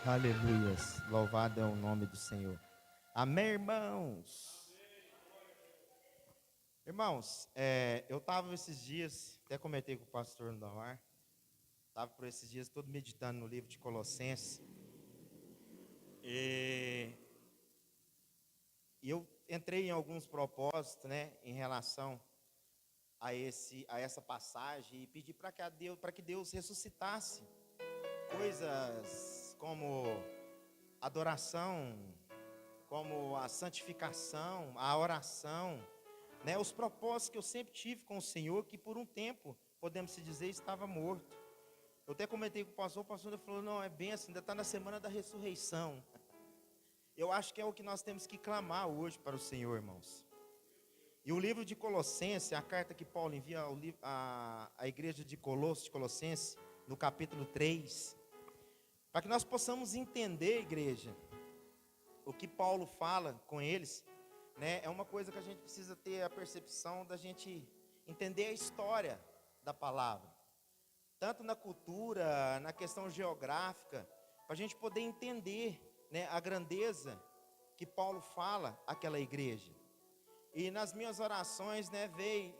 Aleluias. Louvado é o nome do Senhor. Amém, irmãos. Irmãos, eu estava esses dias, até comentei com o pastor Ndomar, estava por esses dias todo meditando no livro de Colossenses. E, e eu entrei em alguns propósitos, né, em relação a essa passagem e pedi para que Deus ressuscitasse coisas como adoração, como a santificação, a oração, né, os propósitos que eu sempre tive com o Senhor, que por um tempo, podemos se dizer, estava morto. Eu até comentei com o pastor falou, não, é bem assim, ainda está na semana da ressurreição. Eu acho que é o que nós temos que clamar hoje para o Senhor, irmãos. E o livro de Colossenses, a carta que Paulo envia à igreja de Colossenses, no capítulo 3, para que nós possamos entender, igreja, o que Paulo fala com eles, né, é uma coisa que a gente precisa ter a percepção da gente entender a história da palavra, tanto na cultura, na questão geográfica, para a gente poder entender, né, a grandeza que Paulo fala àquela igreja. E nas minhas orações, né, veio,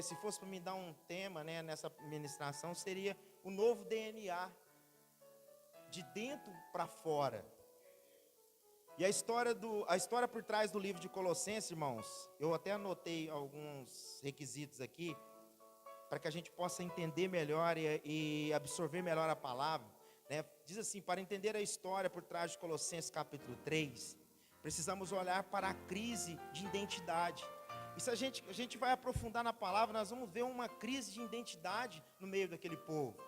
se fosse para me dar um tema, né, nessa ministração, seria o novo DNA, de dentro para fora. E a história por trás do livro de Colossenses, irmãos, eu até anotei alguns requisitos aqui, para que a gente possa entender melhor e absorver melhor a palavra, né? Diz assim, para entender a história por trás de Colossenses capítulo 3, precisamos olhar para a crise de identidade. E se a gente vai aprofundar na palavra, nós vamos ver uma crise de identidade no meio daquele povo.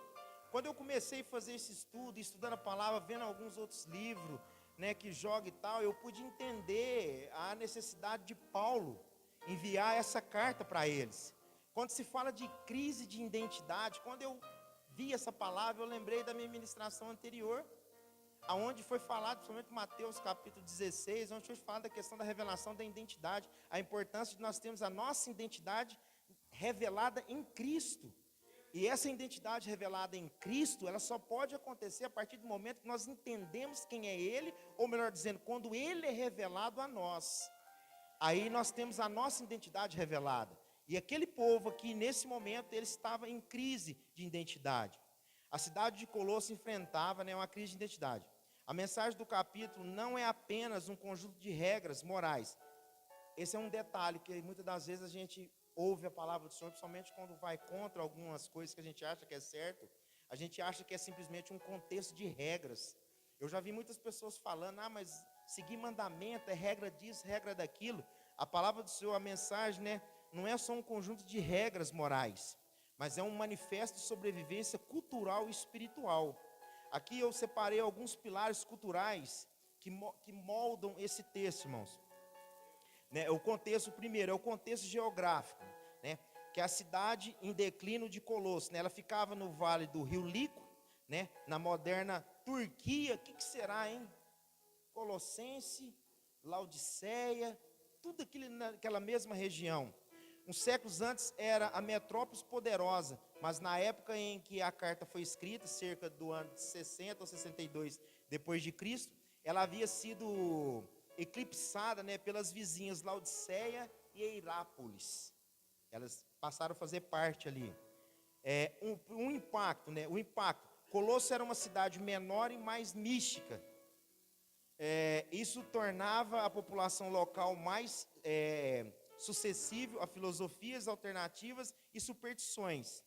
Quando eu comecei a fazer esse estudo, estudando a palavra, vendo alguns outros livros, né, que joga e tal, eu pude entender a necessidade de Paulo enviar essa carta para eles. Quando se fala de crise de identidade, quando eu vi essa palavra, eu lembrei da minha ministração anterior, aonde foi falado, principalmente Mateus capítulo 16, onde foi falado da questão da revelação da identidade, a importância de nós termos a nossa identidade revelada em Cristo. E essa identidade revelada em Cristo, ela só pode acontecer a partir do momento que nós entendemos quem é Ele, ou melhor dizendo, quando Ele é revelado a nós. Aí nós temos a nossa identidade revelada. E aquele povo aqui, nesse momento, ele estava em crise de identidade. A cidade de Colosso enfrentava, né, uma crise de identidade. A mensagem do capítulo não é apenas um conjunto de regras morais. Esse é um detalhe que muitas das vezes a gente ouve a palavra do Senhor, principalmente quando vai contra algumas coisas que a gente acha que é certo, a gente acha que é simplesmente um contexto de regras. Eu já vi muitas pessoas falando, mas seguir mandamento é regra disso, regra daquilo. A palavra do Senhor, a mensagem, né, não é só um conjunto de regras morais, mas é um manifesto de sobrevivência cultural e espiritual. Aqui eu separei alguns pilares culturais que moldam esse texto, irmãos. Né, o contexto primeiro é o contexto geográfico, né, que é a cidade em declínio de Colosso, né, ela ficava no vale do rio Lico, né, na moderna Turquia. O que será, hein? Colossense, Laodiceia, tudo aquilo naquela mesma região. Uns séculos antes era a metrópole poderosa, mas na época em que a carta foi escrita, cerca do ano de 60 ou 62 depois de Cristo, ela havia sido eclipsada, né, pelas vizinhas Laodiceia e Hierápolis. Elas passaram a fazer parte ali. Um impacto, né? O impacto. Colosso era uma cidade menor e mais mística. Isso tornava a população local mais suscetível a filosofias alternativas e superstições,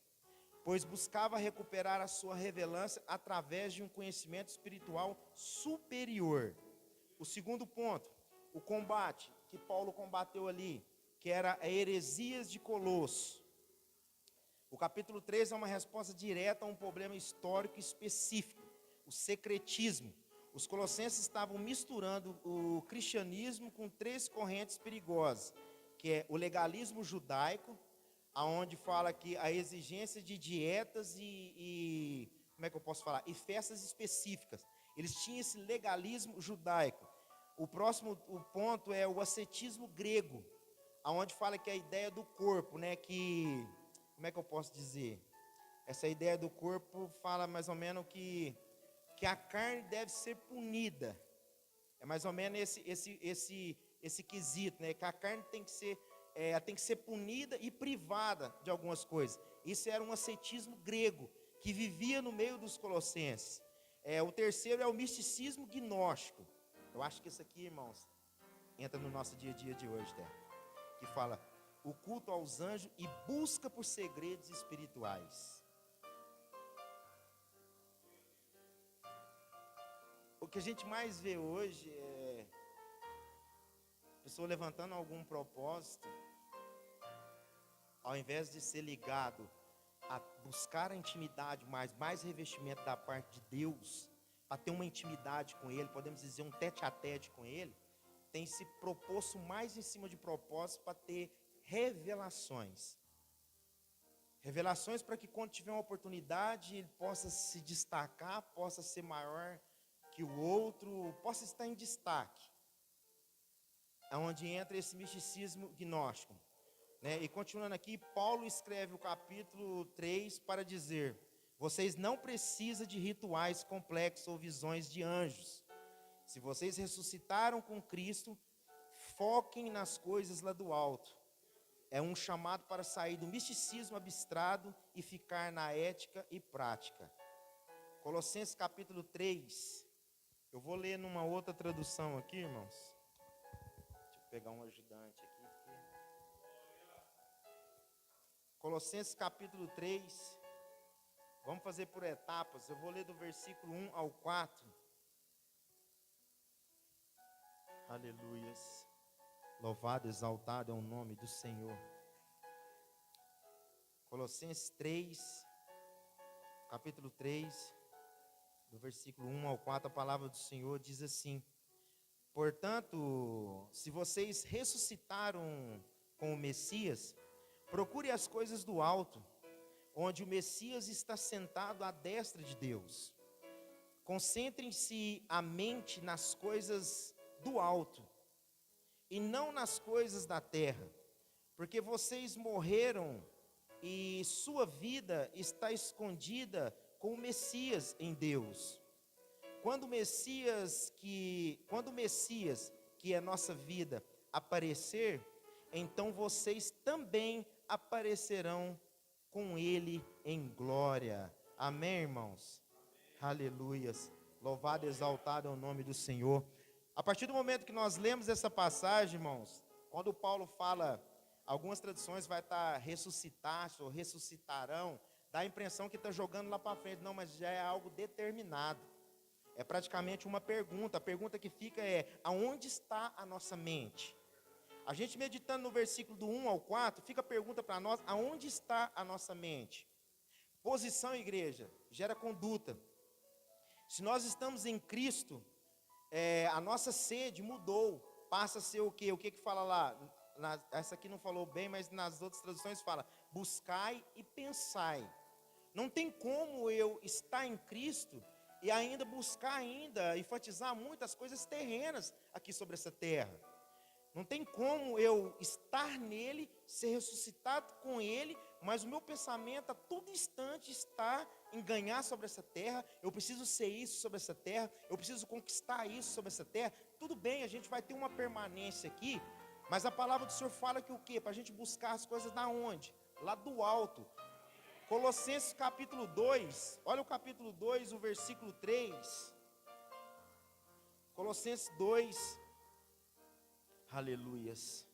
pois buscava recuperar a sua relevância através de um conhecimento espiritual superior. O segundo ponto, o combate que Paulo combateu ali, que era a heresias de Colosso. O capítulo 3 é uma resposta direta a um problema histórico específico, o secretismo. Os colossenses estavam misturando o cristianismo com três correntes perigosas, que é o legalismo judaico, aonde fala que a exigência de dietas como é que eu posso falar? E festas específicas. Eles tinham esse legalismo judaico. O ponto é o ascetismo grego, aonde fala que a ideia do corpo, né, que, como é que eu posso dizer? Essa ideia do corpo fala mais ou menos que que a carne deve ser punida. É mais ou menos esse quesito, né? Que a carne tem que ser punida e privada de algumas coisas. Isso era um ascetismo grego que vivia no meio dos colossenses. O terceiro é o misticismo gnóstico. Eu acho que isso aqui, irmãos, entra no nosso dia a dia de hoje, né? Que fala o culto aos anjos e busca por segredos espirituais. O que a gente mais vê hoje é pessoa levantando algum propósito, ao invés de ser ligado a buscar a intimidade, mais revestimento da parte de Deus, para ter uma intimidade com Ele, podemos dizer um tete-a-tete com Ele, tem se proposto mais em cima de propósito para ter revelações. Revelações para que quando tiver uma oportunidade, ele possa se destacar, possa ser maior que o outro, possa estar em destaque. É onde entra esse misticismo gnóstico. Né? E continuando aqui, Paulo escreve o capítulo 3 para dizer: vocês não precisam de rituais complexos ou visões de anjos. Se vocês ressuscitaram com Cristo, foquem nas coisas lá do alto. É um chamado para sair do misticismo abstrato e ficar na ética e prática. Colossenses capítulo 3. Eu vou ler numa outra tradução aqui, irmãos. Deixa eu pegar um ajudante aqui. Colossenses capítulo 3. Vamos fazer por etapas. Eu vou ler do versículo 1 ao 4. Aleluias. Louvado, exaltado é o nome do Senhor. Colossenses 3, capítulo 3, do versículo 1 ao 4, a palavra do Senhor diz assim: portanto, se vocês ressuscitaram com o Messias, procure as coisas do alto, onde o Messias está sentado à destra de Deus. Concentrem-se a mente nas coisas do alto, e não nas coisas da terra, porque vocês morreram e sua vida está escondida com o Messias em Deus. Quando o Messias, que é nossa vida, aparecer, então vocês também aparecerão com Ele em glória. Amém, irmãos? Aleluias. Louvado e exaltado é o nome do Senhor. A partir do momento que nós lemos essa passagem, irmãos, quando Paulo fala, algumas traduções vai estar ressuscitaste ou ressuscitarão, dá a impressão que está jogando lá para frente. Não, mas já é algo determinado. É praticamente uma pergunta. A pergunta que fica é: aonde está a nossa mente? A gente meditando no versículo do 1 ao 4, fica a pergunta para nós: aonde está a nossa mente? Posição, igreja, gera conduta. Se nós estamos em Cristo, a nossa sede mudou, passa a ser o quê? O que fala lá? Essa aqui não falou bem, mas nas outras traduções fala: buscai e pensai. Não tem como eu estar em Cristo e ainda buscar enfatizar muitas coisas terrenas aqui sobre essa terra. Não tem como eu estar nele, ser ressuscitado com ele, mas o meu pensamento a todo instante está em ganhar sobre essa terra. Eu preciso ser isso sobre essa terra, eu preciso conquistar isso sobre essa terra. Tudo bem, a gente vai ter uma permanência aqui, mas a palavra do Senhor fala que o quê? Para a gente buscar as coisas da onde? Lá do alto. Colossenses capítulo 2, olha o capítulo 2, o versículo 3. Colossenses 2, aleluias.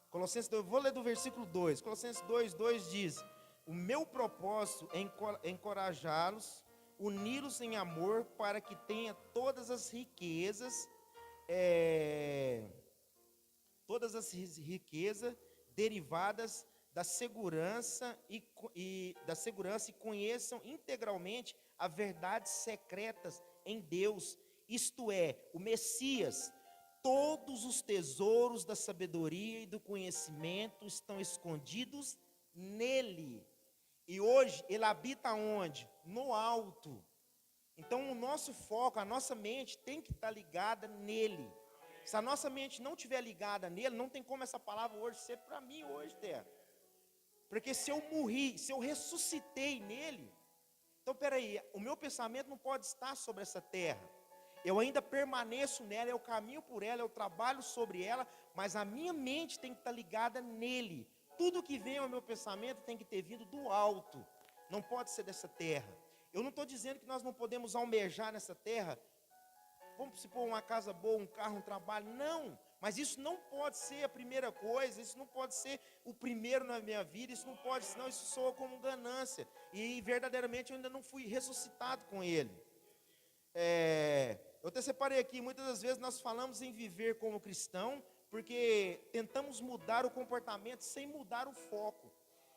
Colossenses 2, vou ler do versículo 2. Colossenses 2 diz: o meu propósito é encorajá-los, uni-los em amor, para que tenha todas as riquezas derivadas da segurança e conheçam integralmente as verdades secretas em Deus, isto é, o Messias. Todos os tesouros da sabedoria e do conhecimento estão escondidos nele. E hoje ele habita onde? No alto. Então o nosso foco, a nossa mente tem que estar ligada nele. Se a nossa mente não estiver ligada nele, não tem como essa palavra hoje ser para mim hoje, terra. Porque se eu morri, se eu ressuscitei nele, Então, peraí, o meu pensamento não pode estar sobre essa terra. Eu ainda permaneço nela, eu caminho por ela, eu trabalho sobre ela, mas a minha mente tem que estar ligada nele. Tudo que vem ao meu pensamento tem que ter vindo do alto, não pode ser dessa terra. Eu não estou dizendo que nós não podemos almejar nessa terra, vamos supor uma casa boa, um carro, um trabalho, não. Mas isso não pode ser a primeira coisa, isso não pode ser o primeiro na minha vida, isso não pode, senão isso soa como ganância. E verdadeiramente eu ainda não fui ressuscitado com ele. Eu até separei aqui, muitas das vezes nós falamos em viver como cristão, porque tentamos mudar o comportamento sem mudar o foco.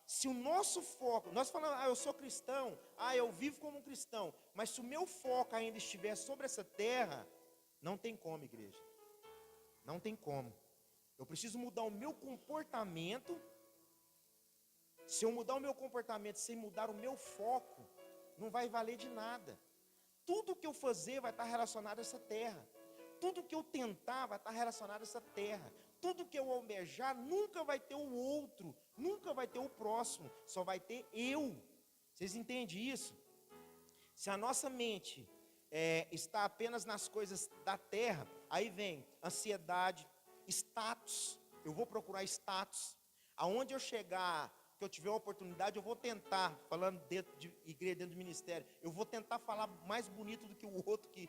Se o nosso foco, nós falamos, eu sou cristão, eu vivo como um cristão, mas se o meu foco ainda estiver sobre essa terra, não tem como, igreja. Não tem como. Eu preciso mudar o meu comportamento. Se eu mudar o meu comportamento sem mudar o meu foco, não vai valer de nada. Tudo que eu fazer vai estar relacionado a essa terra. Tudo que eu tentar vai estar relacionado a essa terra. Tudo que eu almejar nunca vai ter o outro, nunca vai ter o próximo, só vai ter eu. Vocês entendem isso? Se a nossa mente está apenas nas coisas da terra, aí vem ansiedade, status. Eu vou procurar status. Aonde eu chegar, que eu tiver uma oportunidade, eu vou tentar, falando dentro de igreja, dentro do ministério, eu vou tentar falar mais bonito do que o outro que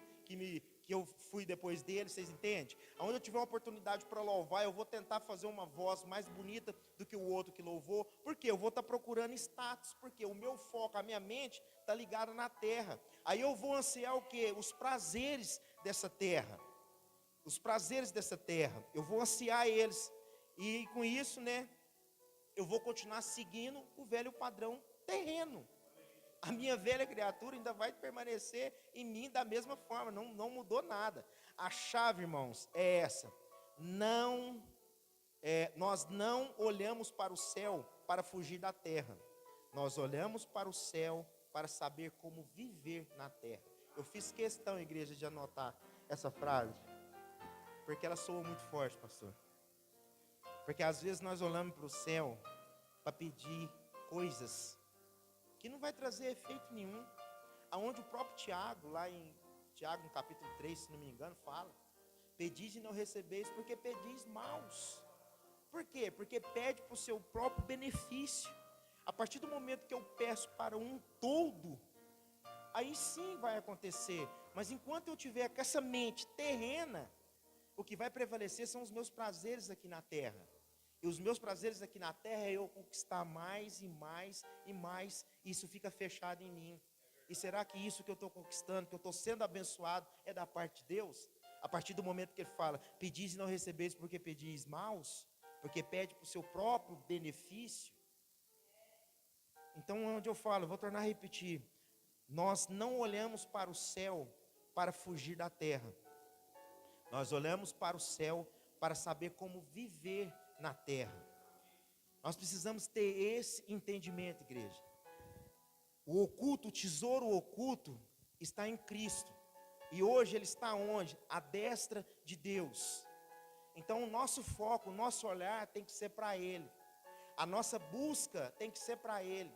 eu fui depois dele, vocês entendem? Aonde eu tiver uma oportunidade para louvar, eu vou tentar fazer uma voz mais bonita do que o outro que louvou, porque eu vou estar procurando status, porque o meu foco, a minha mente está ligada na terra. Aí eu vou ansiar o quê? Os prazeres dessa terra. Os prazeres dessa terra, eu vou ansiar eles, e com isso, eu vou continuar seguindo o velho padrão terreno. A minha velha criatura ainda vai permanecer em mim da mesma forma, não mudou nada. A chave, irmãos, é essa. Nós não olhamos para o céu para fugir da terra. Nós olhamos para o céu para saber como viver na terra. Eu fiz questão, igreja, de anotar essa frase, porque ela soa muito forte, pastor. Porque às vezes nós olhamos para o céu para pedir coisas que não vai trazer efeito nenhum. Aonde o próprio Tiago, lá em Tiago, no capítulo 3, se não me engano, fala: pedis e não recebeis, porque pedis maus. Por quê? Porque pede para o seu próprio benefício. A partir do momento que eu peço para um todo, aí sim vai acontecer. Mas enquanto eu tiver com essa mente terrena, o que vai prevalecer são os meus prazeres aqui na terra. E os meus prazeres aqui na terra é eu conquistar mais e mais e mais. Isso fica fechado em mim. E será que isso que eu estou conquistando, que eu estou sendo abençoado, é da parte de Deus? A partir do momento que ele fala: pedis e não recebeis porque pedis maus, porque pede para o seu próprio benefício. Então, onde eu falo, vou tornar a repetir: nós não olhamos para o céu para fugir da terra. Nós olhamos para o céu para saber como viver na terra. Nós precisamos ter esse entendimento, igreja. O oculto, o tesouro oculto está em Cristo. E hoje ele está onde? À destra de Deus. Então o nosso foco, o nosso olhar tem que ser para Ele. A nossa busca tem que ser para Ele.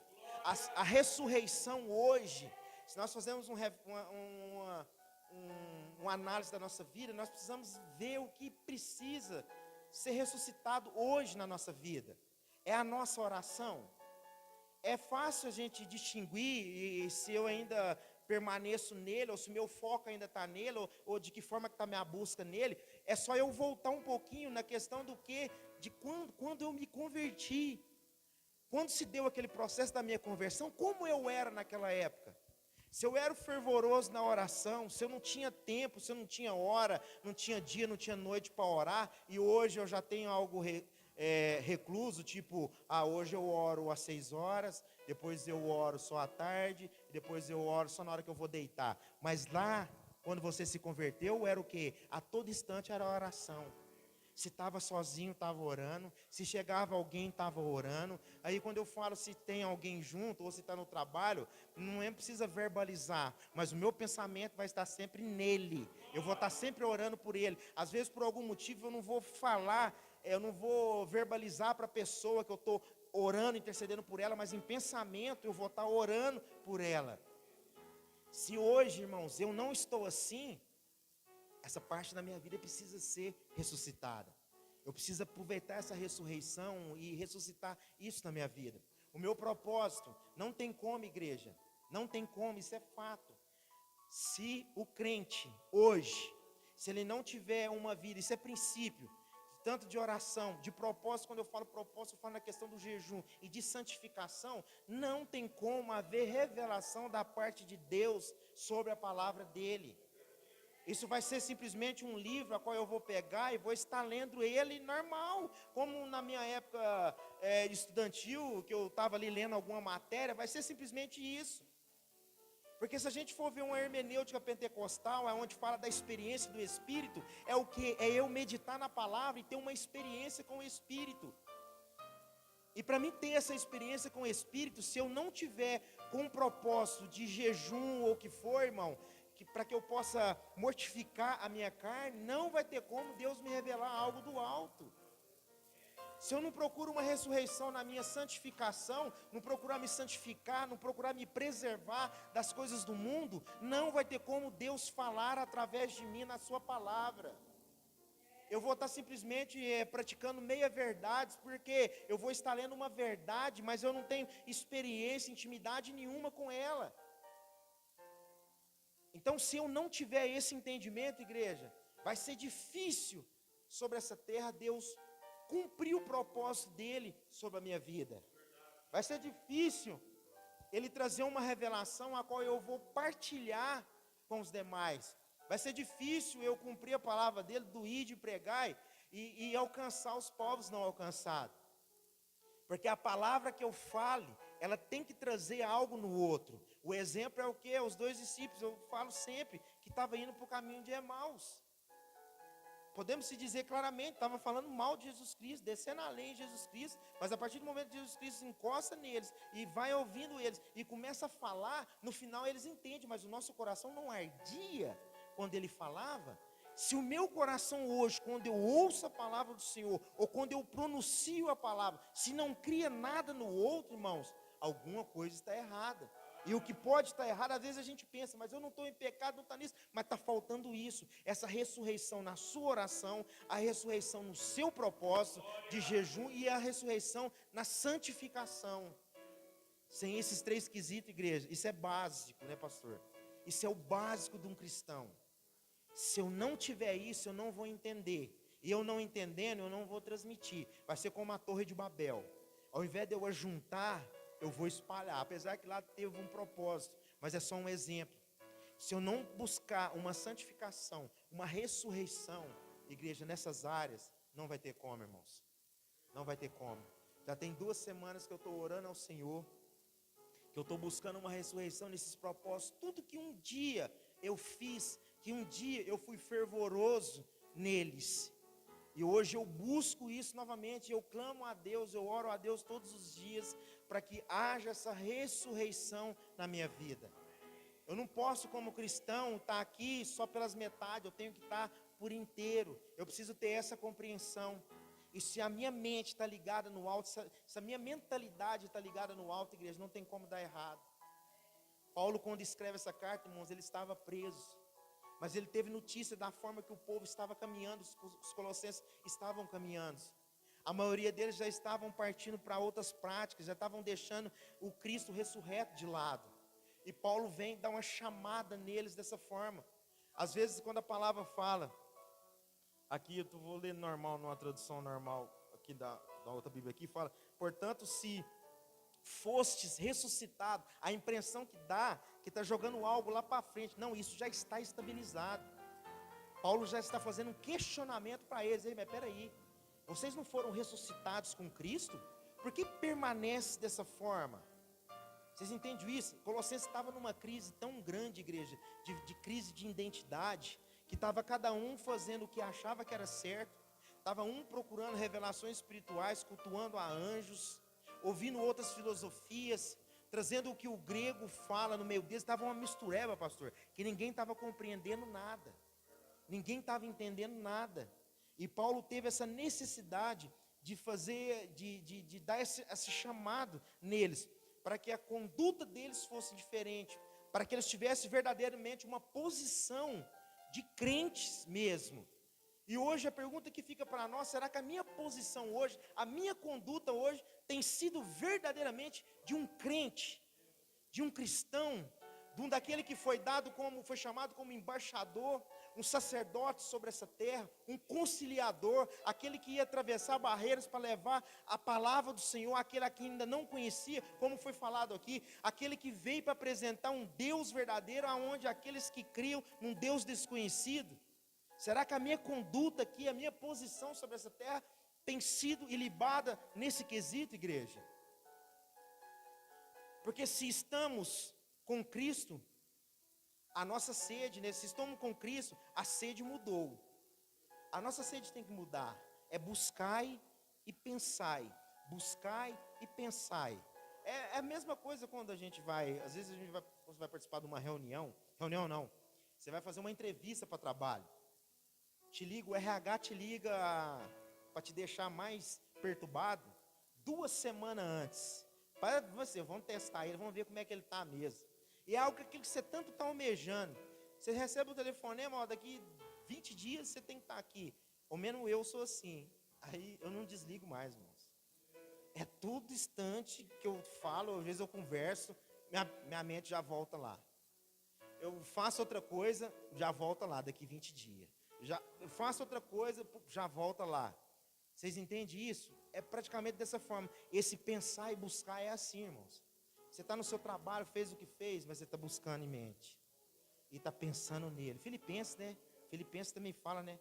A ressurreição hoje, se nós fazemos uma análise da nossa vida, nós precisamos ver o que precisa ser ressuscitado hoje na nossa vida. É a nossa oração. É fácil a gente distinguir se eu ainda permaneço nele, ou se meu foco ainda está nele, ou de que forma que está a minha busca nele. É só eu voltar um pouquinho na questão de quando eu me converti. Quando se deu aquele processo da minha conversão, como eu era naquela época? Se eu era fervoroso na oração, se eu não tinha tempo, se eu não tinha hora, não tinha dia, não tinha noite para orar, e hoje eu já tenho algo recluso, tipo, hoje eu oro às 6 horas, depois eu oro só à tarde, depois eu oro só na hora que eu vou deitar. Mas lá, quando você se converteu, era o quê? A todo instante era a oração. Se estava sozinho, estava orando. Se chegava alguém, estava orando. Aí quando eu falo se tem alguém junto, ou se está no trabalho, não precisa verbalizar, mas o meu pensamento vai estar sempre nele. Eu vou estar sempre orando por ele. Às vezes, por algum motivo, eu não vou falar, eu não vou verbalizar para a pessoa que eu estou orando, intercedendo por ela, mas em pensamento eu vou estar orando por ela. Se hoje, irmãos, eu não estou assim, essa parte da minha vida precisa ser ressuscitada. Eu preciso aproveitar essa ressurreição e ressuscitar isso na minha vida. O meu propósito, não tem como, igreja, não tem como, isso é fato. Se o crente, hoje, se ele não tiver uma vida, isso é princípio, tanto de oração, de propósito, quando eu falo propósito, eu falo na questão do jejum e de santificação, não tem como haver revelação da parte de Deus sobre a palavra dele. Isso vai ser simplesmente um livro a qual eu vou pegar e vou estar lendo ele normal, como na minha época estudantil, que eu estava ali lendo alguma matéria, vai ser simplesmente isso. Porque se a gente for ver uma hermenêutica pentecostal, é onde fala da experiência do Espírito, é o que? É eu meditar na palavra e ter uma experiência com o Espírito. E para mim ter essa experiência com o Espírito, se eu não tiver com um propósito de jejum ou o que for, irmão, para que eu possa mortificar a minha carne, não vai ter como Deus me revelar algo do alto. Se eu não procuro uma ressurreição na minha santificação, não procurar me santificar, não procurar me preservar das coisas do mundo, não vai ter como Deus falar através de mim na sua palavra. Eu vou estar simplesmente praticando meia-verdades, porque eu vou estar lendo uma verdade, mas eu não tenho experiência, intimidade nenhuma com ela. Então, se eu não tiver esse entendimento, igreja, vai ser difícil sobre essa terra Deus cumprir o propósito dele sobre a minha vida. Vai ser difícil ele trazer uma revelação a qual eu vou partilhar com os demais. Vai ser difícil eu cumprir a palavra dele, do ide e pregai, e alcançar os povos não alcançados. Porque a palavra que eu fale, ela tem que trazer algo no outro. O exemplo é o quê? Os 2 discípulos, eu falo sempre, que estavam indo para o caminho de Emaús. Podemos se dizer claramente, estava falando mal de Jesus Cristo, descendo a lei em Jesus Cristo, mas a partir do momento que Jesus Cristo encosta neles, e vai ouvindo eles, e começa a falar, no final eles entendem, mas o nosso coração não ardia quando ele falava. Se o meu coração hoje, quando eu ouço a palavra do Senhor, ou quando eu pronuncio a palavra, se não cria nada no outro, irmãos, alguma coisa está errada. E o que pode estar errado, às vezes a gente pensa, mas eu não estou em pecado, não está nisso, mas está faltando isso, essa ressurreição na sua oração, a ressurreição no seu propósito de jejum e a ressurreição na santificação. Sem esses 3 quesitos, igreja, isso é básico, né, pastor? Isso é o básico de um cristão. Se eu não tiver isso, eu não vou entender. E eu não entendendo, eu não vou transmitir. Vai ser como a Torre de Babel. Ao invés de eu ajuntar, eu vou espalhar. Apesar que lá teve um propósito, mas é só um exemplo. Se eu não buscar uma santificação, uma ressurreição, igreja, nessas áreas, não vai ter como, irmãos. Não vai ter como. Já tem 2 semanas que eu estou orando ao Senhor, que eu estou buscando uma ressurreição nesses propósitos. Tudo que um dia eu fiz, que um dia eu fui fervoroso neles, e hoje eu busco isso novamente, eu clamo a Deus, eu oro a Deus todos os dias, para que haja essa ressurreição na minha vida. Eu não posso, como cristão, estar aqui só pelas metades, eu tenho que estar por inteiro. Eu preciso ter essa compreensão. E se a minha mente está ligada no alto, se a minha mentalidade está ligada no alto, igreja, não tem como dar errado. Paulo, quando escreve essa carta, irmãos, ele estava preso. Mas ele teve notícia da forma que o povo estava caminhando, os colossenses estavam caminhando. A maioria deles já estavam partindo para outras práticas, já estavam deixando o Cristo ressurreto de lado. E Paulo vem dar uma chamada neles dessa forma. Às vezes, quando a palavra fala, aqui eu vou ler normal, numa tradução normal, aqui da outra Bíblia aqui, fala, portanto, se fostes ressuscitado, a impressão que dá, que está jogando algo lá para frente. Não, isso já está estabilizado. Paulo já está fazendo um questionamento para eles. Ei, mas peraí, vocês não foram ressuscitados com Cristo? Por que permanece dessa forma? Vocês entendem isso? Colossenses estava numa crise tão grande, igreja, de crise de identidade, que estava cada um fazendo o que achava que era certo, estava um procurando revelações espirituais, cultuando a anjos, ouvindo outras filosofias, trazendo o que o grego fala no meio deles. Estava uma mistureba, pastor, que ninguém estava compreendendo nada, ninguém estava entendendo nada. E Paulo teve essa necessidade de fazer, de dar esse chamado neles, para que a conduta deles fosse diferente, para que eles tivessem verdadeiramente uma posição de crentes mesmo. E hoje a pergunta que fica para nós, será que a minha posição hoje, a minha conduta hoje, tem sido verdadeiramente de um crente, de um cristão, de um daquele que foi dado como, foi chamado como embaixador, um sacerdote sobre essa terra, um conciliador, aquele que ia atravessar barreiras para levar a palavra do Senhor, aquele a quem ainda não conhecia, como foi falado aqui, aquele que veio para apresentar um Deus verdadeiro, aonde aqueles que criam num Deus desconhecido. Será que a minha conduta aqui, a minha posição sobre essa terra, tem sido ilibada nesse quesito, igreja? Porque se estamos com Cristo, a nossa sede, né? Se estamos com Cristo, a sede mudou. A nossa sede tem que mudar. É buscai e pensai. Buscai e pensai. É a mesma coisa quando a gente vai, às vezes você vai participar de uma reunião não, você vai fazer uma entrevista para trabalho. O RH te liga para te deixar mais perturbado 2 semanas antes. Para você, vamos testar ele, vamos ver como é que ele está mesmo. E é algo que você tanto está almejando. Você recebe o telefonema, ó, daqui 20 dias você tem que estar aqui. Ao menos eu sou assim. Aí eu não desligo mais, irmãos. É todo instante que eu falo, às vezes eu converso, minha mente já volta lá. Eu faço outra coisa, já volta lá daqui 20 dias. Eu faço outra coisa, já volta lá. Vocês entendem isso? É praticamente dessa forma. Esse pensar e buscar é assim, irmãos. Você está no seu trabalho, fez o que fez, mas você está buscando em mente. E está pensando nele. Filipenses, né? Filipenses também fala, né?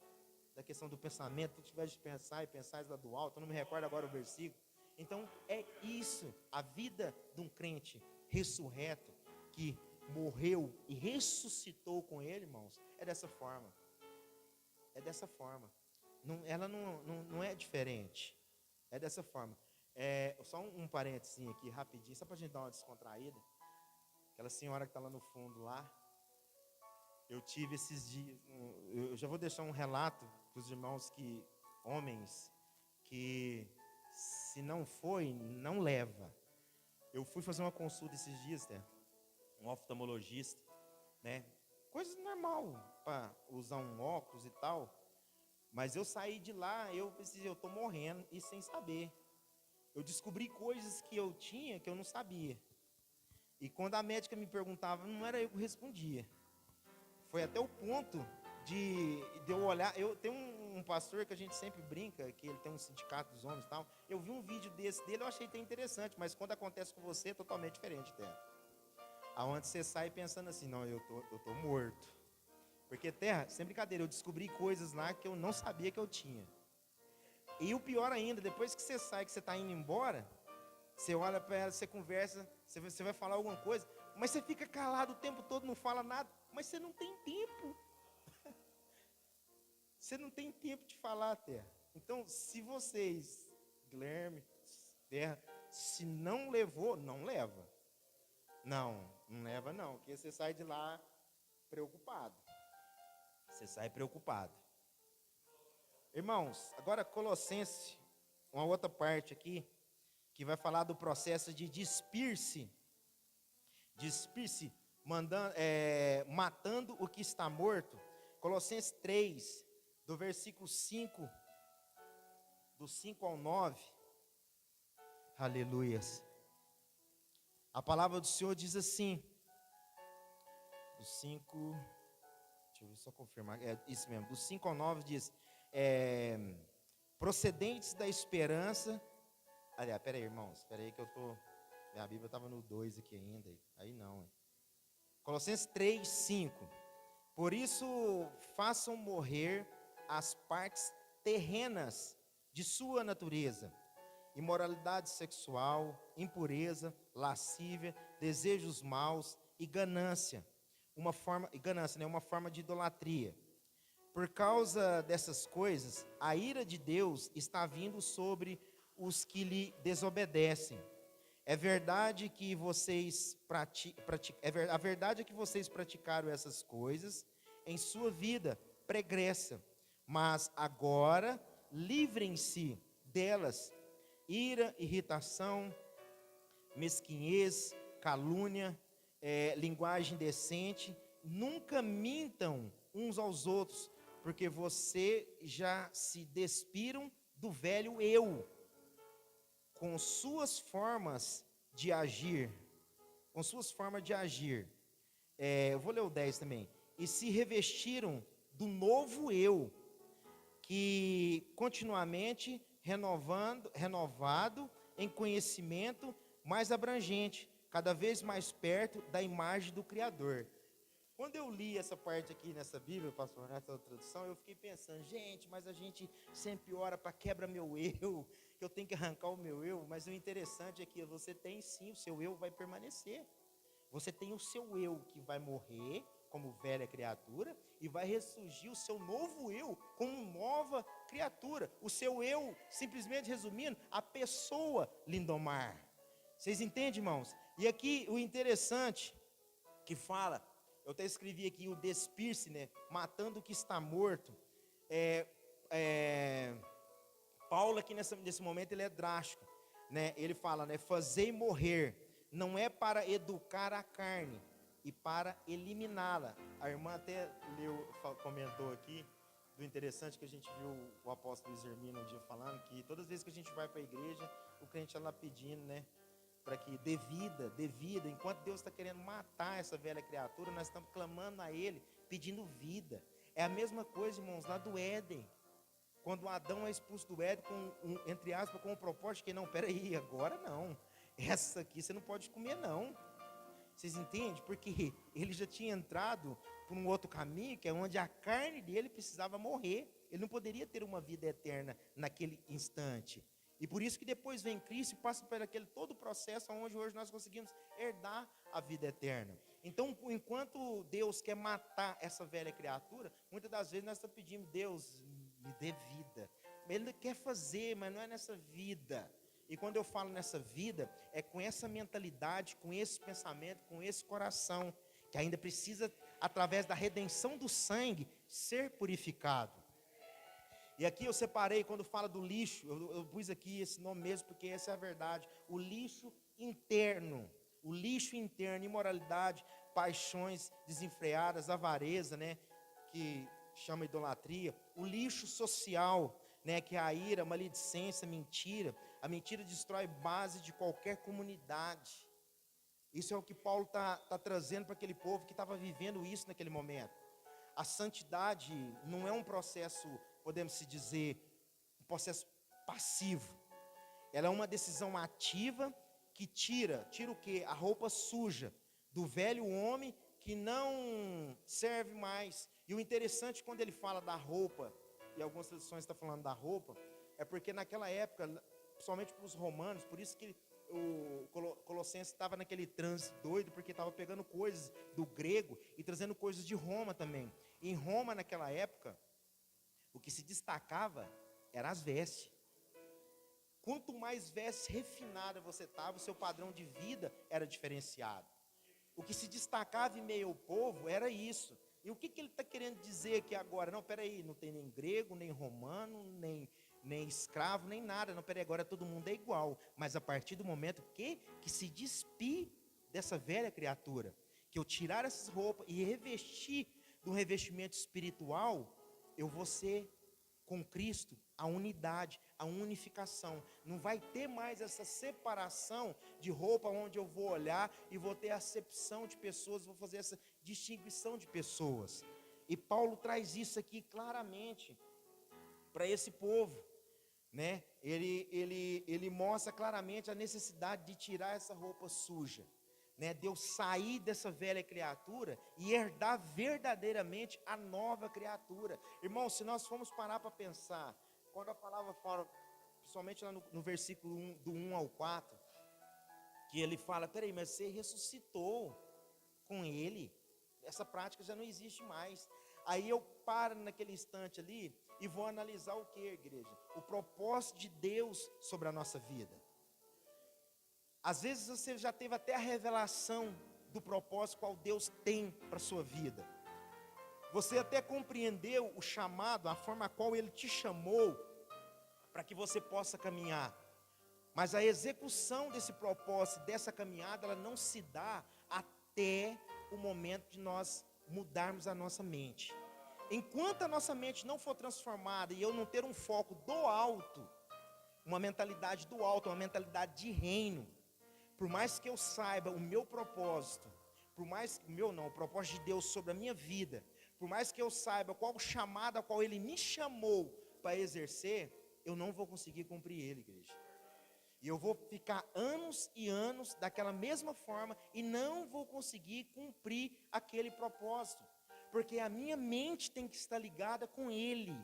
Da questão do pensamento. Tudo que tiver de pensar e pensar lá do alto. Eu não me recordo agora o versículo. Então, é isso. A vida de um crente ressurreto, que morreu e ressuscitou com ele, irmãos, é dessa forma. É dessa forma. Ela não é diferente. É dessa forma. Só um parênteses aqui, rapidinho, só para a gente dar uma descontraída. Aquela senhora que está lá no fundo lá, eu tive esses dias, eu já vou deixar um relato para os irmãos homens, que se não foi, não leva. Eu fui fazer uma consulta esses dias, né? Um oftalmologista, né? Coisa normal, para usar um óculos e tal. Mas eu saí de lá, eu estou morrendo e sem saber. Eu descobri coisas que eu tinha que eu não sabia. E quando a médica me perguntava, não era eu que respondia. Foi até o ponto de eu olhar. Eu tenho um pastor que a gente sempre brinca, que ele tem um sindicato dos homens e tal. Eu vi um vídeo desse dele, eu achei até interessante, mas quando acontece com você é totalmente diferente dela. Aonde você sai pensando assim, não, eu tô morto. Porque, terra, sem brincadeira, eu descobri coisas lá que eu não sabia que eu tinha. E o pior ainda, depois que você sai, que você está indo embora, você olha para ela, você conversa, você vai falar alguma coisa, mas você fica calado o tempo todo, não fala nada, mas você não tem tempo. Você não tem tempo de falar, terra. Então, se vocês, Guilherme, terra, se não levou, não leva. Não leva não, porque você sai de lá preocupado. Você sai preocupado. Irmãos, agora Colossenses, uma outra parte aqui, que vai falar do processo de despir-se, matando o que está morto. Colossenses 3, do versículo 5, do 5 ao 9. Aleluias. A palavra do Senhor diz assim, do 5, deixa eu só confirmar, é isso mesmo, do 5 ao 9 diz, procedentes da esperança. Aliás, peraí, irmãos, peraí que minha Bíblia estava no 2 aqui ainda, aí não. Colossenses 3, 5. Por isso, façam morrer as partes terrenas de sua natureza: imoralidade sexual, impureza, lascívia, desejos maus e ganância. Uma forma de idolatria. Por causa dessas coisas, a ira de Deus está vindo sobre os que lhe desobedecem. A verdade é que vocês praticaram essas coisas em sua vida pregressa, mas agora livrem-se delas: ira, irritação, mesquinhez, calúnia, linguagem decente, nunca mintam uns aos outros, porque você já se despiram do velho eu, com suas formas de agir, eu vou ler o 10 também, e se revestiram do novo eu, que continuamente renovado em conhecimento mais abrangente, cada vez mais perto da imagem do Criador. Quando eu li essa parte aqui nessa Bíblia, pastor, nessa tradução, eu fiquei pensando, gente, mas a gente sempre ora para quebra meu eu, que eu tenho que arrancar o meu eu, mas o interessante é que você tem sim, o seu eu vai permanecer. Você tem o seu eu que vai morrer como velha criatura e vai ressurgir o seu novo eu como nova criatura. O seu eu, simplesmente resumindo, a pessoa Lindomar. Vocês entendem, irmãos? E aqui o interessante que fala, eu até escrevi aqui o despir-se, né? Matando o que está morto. Paulo aqui nesse momento ele é drástico, né? Ele fala, né? Fazei morrer. Não é para educar a carne e para eliminá-la. A irmã até comentou aqui do interessante que a gente viu o apóstolo Luiz Hermino um dia falando que todas as vezes que a gente vai para a igreja, o crente está lá pedindo, né? Para que dê vida, enquanto Deus está querendo matar essa velha criatura, nós estamos clamando a Ele, pedindo vida. É a mesma coisa, irmãos, lá do Éden. Quando Adão é expulso do Éden, entre aspas, com o propósito que não, peraí, agora não. Essa aqui você não pode comer não. Vocês entendem? Porque ele já tinha entrado por um outro caminho, que é onde a carne dele precisava morrer. Ele não poderia ter uma vida eterna naquele instante. E por isso que depois vem Cristo e passa por aquele todo o processo onde hoje nós conseguimos herdar a vida eterna. Então, enquanto Deus quer matar essa velha criatura, muitas das vezes nós estamos pedindo, Deus, me dê vida. Ele quer fazer, mas não é nessa vida. E quando eu falo nessa vida, é com essa mentalidade, com esse pensamento, com esse coração, que ainda precisa, através da redenção do sangue, ser purificado. E aqui eu separei, quando fala do lixo, eu pus aqui esse nome mesmo, porque essa é a verdade. O lixo interno, imoralidade, paixões desenfreadas, avareza, né, que chama idolatria. O lixo social, né, que é a ira, maledicência, mentira. A mentira destrói base de qualquer comunidade. Isso é o que Paulo está trazendo para aquele povo que estava vivendo isso naquele momento. A santidade não é um processo, podemos se dizer, um processo passivo. Ela é uma decisão ativa que tira o quê? A roupa suja do velho homem que não serve mais. E o interessante quando ele fala da roupa, e algumas traduções estão falando da roupa, é porque naquela época, principalmente para os romanos, por isso que o Colossenses estava naquele trânsito doido, porque estava pegando coisas do grego e trazendo coisas de Roma também. E em Roma, naquela época, o que se destacava eram as vestes. Quanto mais vestes refinadas você estava, o seu padrão de vida era diferenciado. O que se destacava em meio ao povo era isso. E o que ele está querendo dizer aqui agora? Não, peraí, não tem nem grego, nem romano, nem escravo, nem nada. Não, peraí, agora todo mundo é igual. Mas a partir do momento que se despir dessa velha criatura, que eu tirar essas roupas e revestir do revestimento espiritual, eu vou ser com Cristo a unidade, a unificação. Não vai ter mais essa separação de roupa onde eu vou olhar e vou ter acepção de pessoas, vou fazer essa distinção de pessoas. E Paulo traz isso aqui claramente para esse povo, né? Ele mostra claramente a necessidade de tirar essa roupa suja, né? De eu sair dessa velha criatura e herdar verdadeiramente a nova criatura. Irmão, se nós formos parar para pensar, quando a palavra fala, principalmente lá no versículo 1, do 1 ao 4, que ele fala, peraí, mas você ressuscitou com ele, essa prática já não existe mais. Aí eu paro naquele instante ali e vou analisar o que, igreja? O propósito de Deus sobre a nossa vida. Às vezes você já teve até a revelação do propósito qual Deus tem para a sua vida. Você até compreendeu o chamado, a forma a qual Ele te chamou para que você possa caminhar. Mas a execução desse propósito, dessa caminhada, ela não se dá até o momento de nós mudarmos a nossa mente. Enquanto a nossa mente não for transformada e eu não ter um foco do alto, uma mentalidade do alto, uma mentalidade de reino, por mais que eu saiba o meu propósito, por mais que o propósito de Deus sobre a minha vida, por mais que eu saiba qual o chamado a qual Ele me chamou para exercer, eu não vou conseguir cumprir ele, igreja. E eu vou ficar anos e anos daquela mesma forma e não vou conseguir cumprir aquele propósito, porque a minha mente tem que estar ligada com Ele.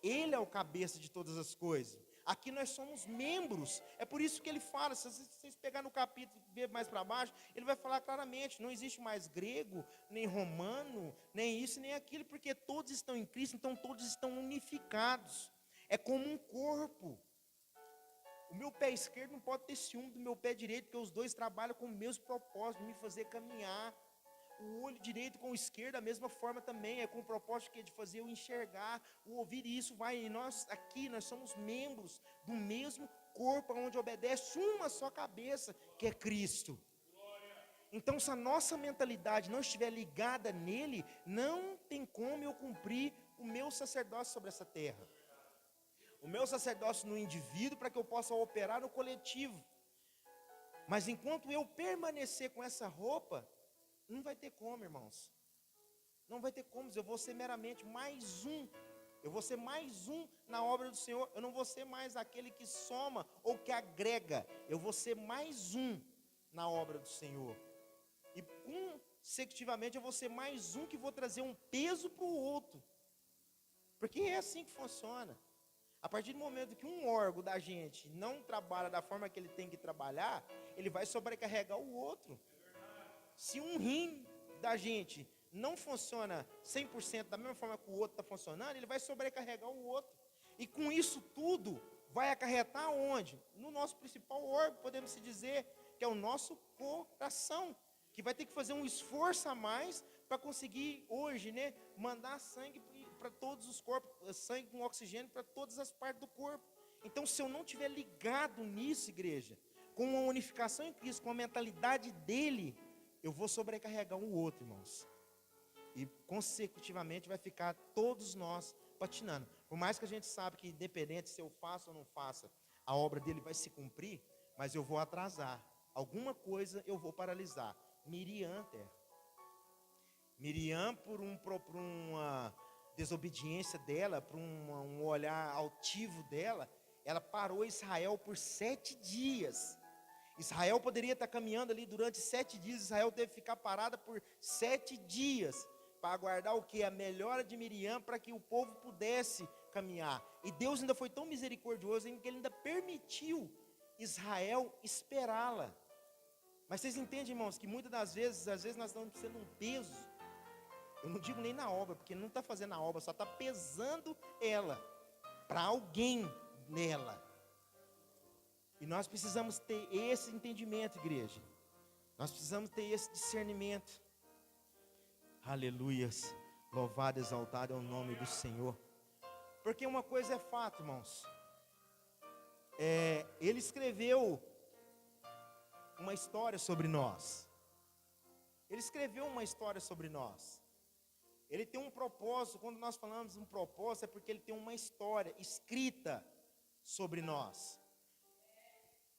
Ele é o cabeça de todas as coisas. Aqui nós somos membros. É por isso que ele fala, se vocês pegarem no capítulo e ver mais para baixo, ele vai falar claramente, não existe mais grego, nem romano, nem isso, nem aquilo, porque todos estão em Cristo, então todos estão unificados. É como um corpo. O meu pé esquerdo não pode ter ciúme do meu pé direito, porque os dois trabalham com o mesmo propósito, de me fazer caminhar. O olho direito com o esquerdo, da mesma forma também, é com o propósito de fazer eu enxergar, o ouvir, e isso vai, e nós aqui, nós somos membros do mesmo corpo, onde obedece uma só cabeça, que é Cristo. Então, se a nossa mentalidade não estiver ligada nele, não tem como eu cumprir o meu sacerdócio sobre essa terra. O meu sacerdócio no indivíduo, para que eu possa operar no coletivo. Mas enquanto eu permanecer com essa roupa, não vai ter como, irmãos. Não vai ter como, eu vou ser meramente mais um. Eu vou ser mais um na obra do Senhor. Eu não vou ser mais aquele que soma ou que agrega. Eu vou ser mais um na obra do Senhor. E consecutivamente eu vou ser mais um que vou trazer um peso para o outro. Porque é assim que funciona. A partir do momento que um órgão da gente não trabalha da forma que ele tem que trabalhar, ele vai sobrecarregar o outro. Se um rim da gente não funciona 100% da mesma forma que o outro está funcionando, ele vai sobrecarregar o outro. E com isso tudo, vai acarretar onde? No nosso principal órgão, podemos se dizer, que é o nosso coração, que vai ter que fazer um esforço a mais para conseguir hoje, né, mandar sangue para todos os corpos, sangue com oxigênio para todas as partes do corpo. Então, se eu não estiver ligado nisso, igreja, com uma unificação em Cristo, com a mentalidade dele, eu vou sobrecarregar um outro, irmãos. E consecutivamente vai ficar todos nós patinando. Por mais que a gente sabe que independente se eu faço ou não faça, a obra dele vai se cumprir, mas eu vou atrasar. Alguma coisa eu vou paralisar. Miriam, por uma desobediência dela, por um olhar altivo dela, ela parou Israel por 7 dias. Israel poderia estar caminhando ali durante 7 dias, Israel teve que ficar parada por 7 dias, para aguardar o que? A melhora de Miriam, para que o povo pudesse caminhar. E Deus ainda foi tão misericordioso, que Ele ainda permitiu Israel esperá-la. Mas vocês entendem, irmãos, que muitas das vezes, às vezes nós estamos sendo um peso. Eu não digo nem na obra, porque ele não está fazendo a obra, só está pesando ela, para alguém nela. E nós precisamos ter esse entendimento, igreja. Nós precisamos ter esse discernimento. Aleluias. Louvado, exaltado é o nome do Senhor. Porque uma coisa é fato, irmãos. Ele escreveu uma história sobre nós. Ele escreveu uma história sobre nós. Ele tem um propósito. Quando nós falamos um propósito, é porque ele tem uma história escrita sobre nós.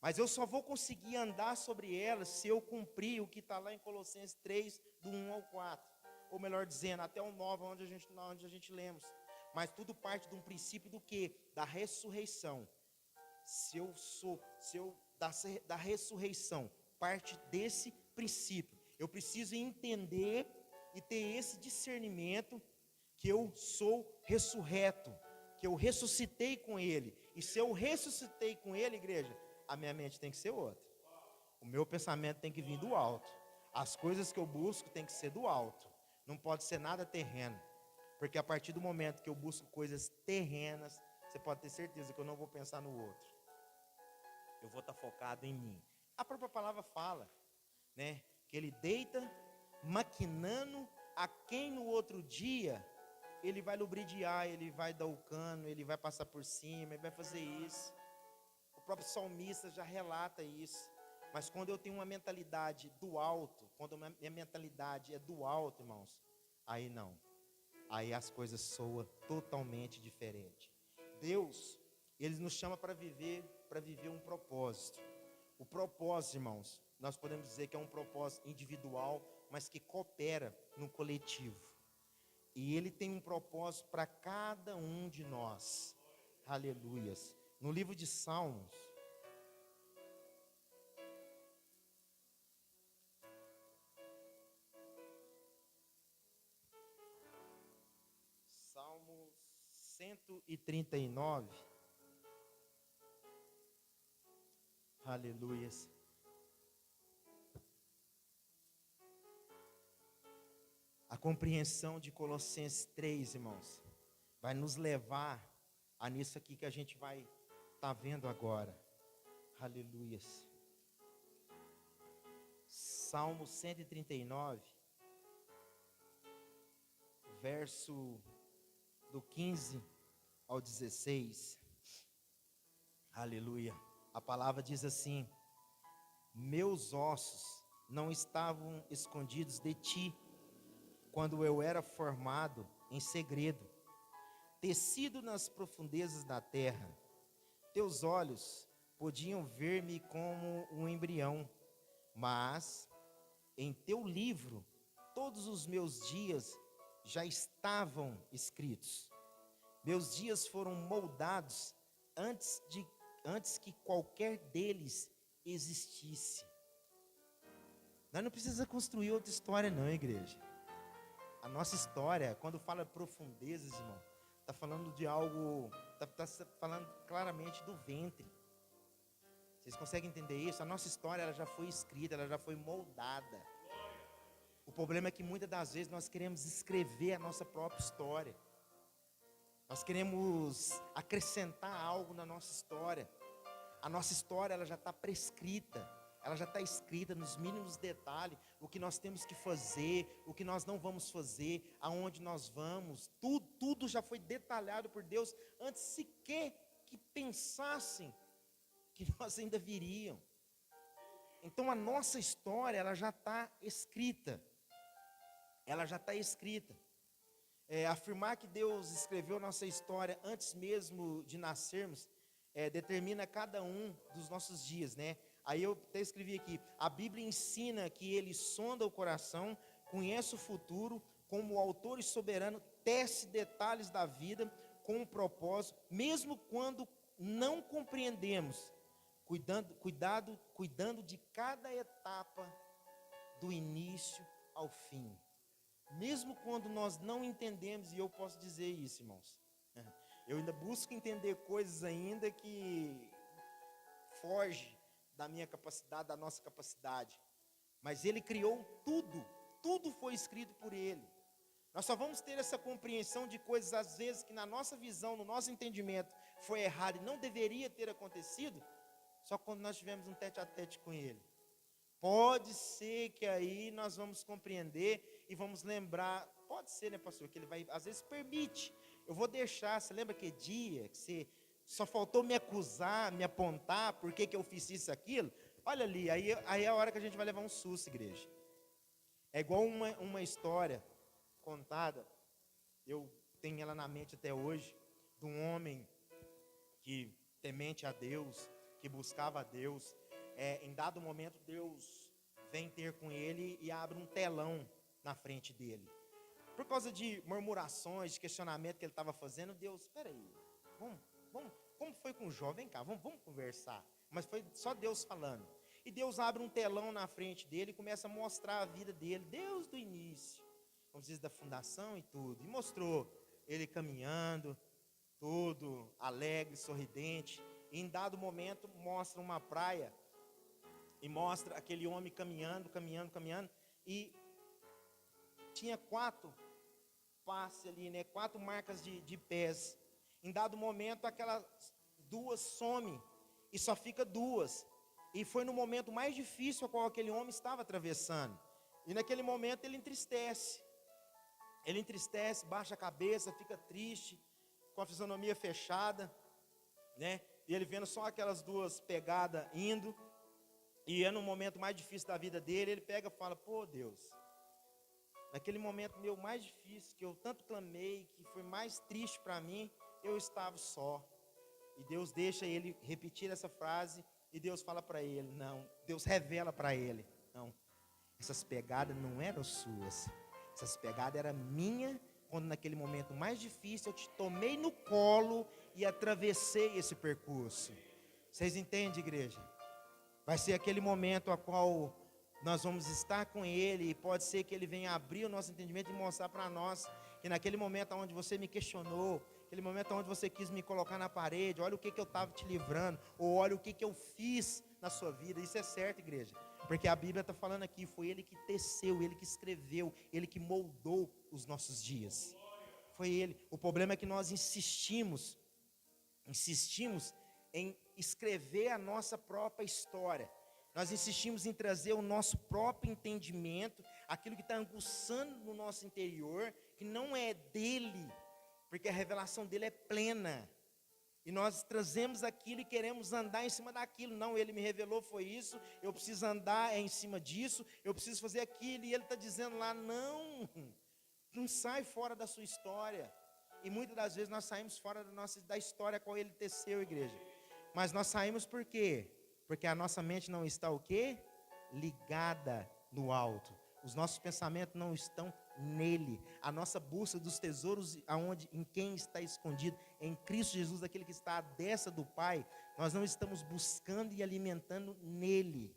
Mas eu só vou conseguir andar sobre ela se eu cumprir o que está lá em Colossenses 3, do 1 ao 4. Ou melhor dizendo, até o 9, onde a gente lemos. Mas tudo parte de um princípio do quê? Da ressurreição. Da ressurreição, parte desse princípio. Eu preciso entender e ter esse discernimento que eu sou ressurreto, que eu ressuscitei com Ele. E se eu ressuscitei com Ele, igreja, a minha mente tem que ser outra. O meu pensamento tem que vir do alto. As coisas que eu busco tem que ser do alto. Não pode ser nada terreno. Porque a partir do momento que eu busco coisas terrenas, você pode ter certeza que eu não vou pensar no outro. Eu vou estar focado em mim. A própria palavra fala, né, que ele deita, maquinando a quem no outro dia ele vai lubridiar, ele vai dar o cano, ele vai passar por cima, ele vai fazer isso. O próprio salmista já relata isso. Mas quando eu tenho uma mentalidade do alto, quando a minha mentalidade é do alto, irmãos, aí não. Aí as coisas soam totalmente diferente. Deus, Ele nos chama para viver um propósito. O propósito, irmãos, nós podemos dizer que é um propósito individual, mas que coopera no coletivo. E Ele tem um propósito para cada um de nós. Aleluias. No livro de Salmos, Salmo 139. Aleluias. A compreensão de Colossenses 3, irmãos, vai nos levar a nisso aqui que a gente vai estar vendo agora. Aleluias. Salmo 139, verso do 15 ao 16. Aleluia. A palavra diz assim: meus ossos não estavam escondidos de ti, quando eu era formado em segredo, tecido nas profundezas da terra. Teus olhos podiam ver-me como um embrião, mas em teu livro todos os meus dias já estavam escritos. Meus dias foram moldados antes que qualquer deles existisse. Nós não precisamos construir outra história não, igreja. A nossa história, quando fala profundezas, irmão, está falando de algo, está falando claramente do ventre. Vocês conseguem entender isso? A nossa história, ela já foi escrita, ela já foi moldada. O problema é que muitas das vezes nós queremos escrever a nossa própria história. Nós queremos acrescentar algo na nossa história. A nossa história, ela já está prescrita. Ela já está escrita nos mínimos detalhes, o que nós temos que fazer, o que nós não vamos fazer, aonde nós vamos, tudo já foi detalhado por Deus, antes sequer que pensassem que nós ainda viriam. Então a nossa história, ela já está escrita, afirmar que Deus escreveu nossa história antes mesmo de nascermos, determina cada um dos nossos dias, né? Aí eu até escrevi aqui: a Bíblia ensina que Ele sonda o coração, conhece o futuro, como o autor e soberano, tece detalhes da vida com um propósito, mesmo quando não compreendemos, cuidando de cada etapa do início ao fim. Mesmo quando nós não entendemos, e eu posso dizer isso, irmãos, eu ainda busco entender coisas ainda que foge da minha capacidade, da nossa capacidade, mas Ele criou tudo foi escrito por Ele. Nós só vamos ter essa compreensão de coisas, às vezes, que na nossa visão, no nosso entendimento, foi errado e não deveria ter acontecido, só quando nós tivermos um tete-a-tete com Ele. Pode ser que aí nós vamos compreender e vamos lembrar, pode ser, né, pastor, que Ele vai, às vezes, permite. Eu vou deixar, você lembra que dia que você só faltou me acusar, me apontar, por que eu fiz isso, aquilo? Olha ali, aí é a hora que a gente vai levar um susto, igreja. É igual uma história contada, eu tenho ela na mente até hoje, de um homem que, temente a Deus, que buscava a Deus, em dado momento Deus vem ter com ele e abre um telão na frente dele. Por causa de murmurações, de questionamento que ele estava fazendo, Deus, espera aí, vamos, como foi com o jovem? Vem cá, vamos conversar. Mas foi só Deus falando. E Deus abre um telão na frente dele e começa a mostrar a vida dele, desde o início, vamos dizer, da fundação e tudo. E mostrou ele caminhando, todo alegre, sorridente. E em dado momento mostra uma praia e mostra aquele homem caminhando. E tinha 4 passes ali, né? 4 marcas de pés. Em dado momento, aquelas 2 somem e só fica 2. E foi no momento mais difícil a qual aquele homem estava atravessando. E naquele momento ele entristece. Baixa a cabeça, fica triste, com a fisionomia fechada, né? E ele vendo só aquelas 2 pegadas indo. E é no momento mais difícil da vida dele, ele pega e fala: pô, Deus, naquele momento meu mais difícil, que eu tanto clamei, que foi mais triste para mim, eu estava só. E Deus deixa ele repetir essa frase, e Deus fala para ele: não, Deus revela para ele: não, essas pegadas não eram suas, essas pegadas eram minhas, quando naquele momento mais difícil eu te tomei no colo e atravessei esse percurso. Vocês entendem, igreja? Vai ser aquele momento a qual nós vamos estar com Ele, e pode ser que Ele venha abrir o nosso entendimento e mostrar para nós que naquele momento onde você me questionou, aquele momento onde você quis me colocar na parede, olha o que eu estava te livrando, ou olha o que eu fiz na sua vida. Isso é certo, igreja, porque a Bíblia está falando aqui, foi Ele que teceu, Ele que escreveu, Ele que moldou os nossos dias, foi Ele. O problema é que nós insistimos em escrever a nossa própria história. Nós insistimos em trazer o nosso próprio entendimento, aquilo que está angustiando no nosso interior, que não é dele, porque a revelação dele é plena. E nós trazemos aquilo e queremos andar em cima daquilo. Não, ele me revelou, foi isso, eu preciso andar em cima disso, eu preciso fazer aquilo. E ele está dizendo lá: não sai fora da sua história. E muitas das vezes nós saímos fora da história qual ele teceu, igreja. Mas nós saímos por quê? Porque a nossa mente não está o quê? Ligada no alto. Os nossos pensamentos não estão nele. A nossa busca dos tesouros em quem está escondido, em Cristo Jesus, aquele que está à destra do Pai, nós não estamos buscando e alimentando nele.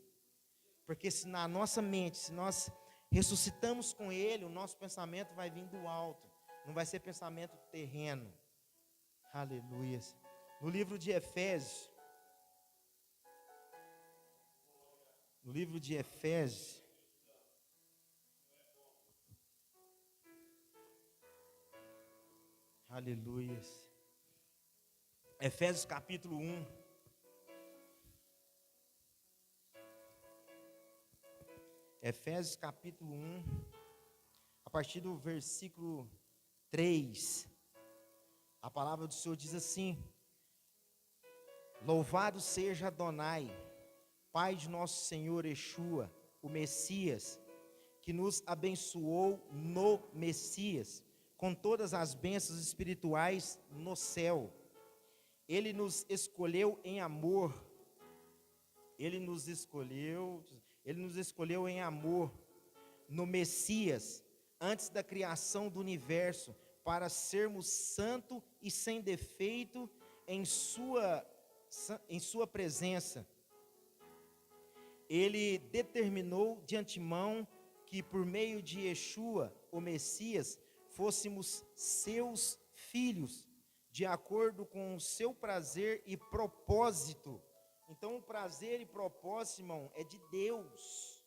Porque se na nossa mente, se nós ressuscitamos com ele, o nosso pensamento vai vir do alto. Não vai ser pensamento terreno. Aleluia. No livro de Efésios, aleluia. Efésios capítulo 1. Efésios capítulo 1, a partir do versículo 3, a palavra do Senhor diz assim: louvado seja Adonai, Pai de nosso Senhor Yeshua, o Messias, que nos abençoou no Messias, com todas as bênçãos espirituais no céu. Ele nos escolheu em amor, Ele nos escolheu em amor no Messias, antes da criação do universo, para sermos santos e sem defeito em sua presença. Ele determinou de antemão que por meio de Yeshua, o Messias, fôssemos seus filhos, de acordo com o seu prazer e propósito. Então o prazer e propósito, irmão, é de Deus,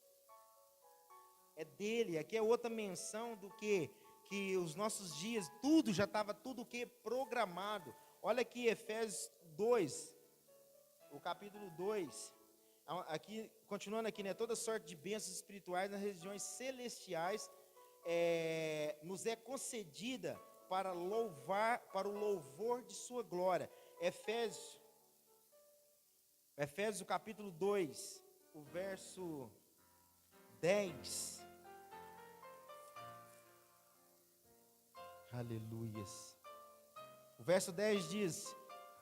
é dele. Aqui é outra menção do que os nossos dias, tudo já estava tudo o que programado. Olha aqui Efésios 2, o capítulo 2, aqui, continuando aqui, né? Toda sorte de bênçãos espirituais nas regiões celestiais nos é concedida para o louvor de sua glória. Efésios capítulo 2, o verso 10. Aleluias. O verso 10 diz: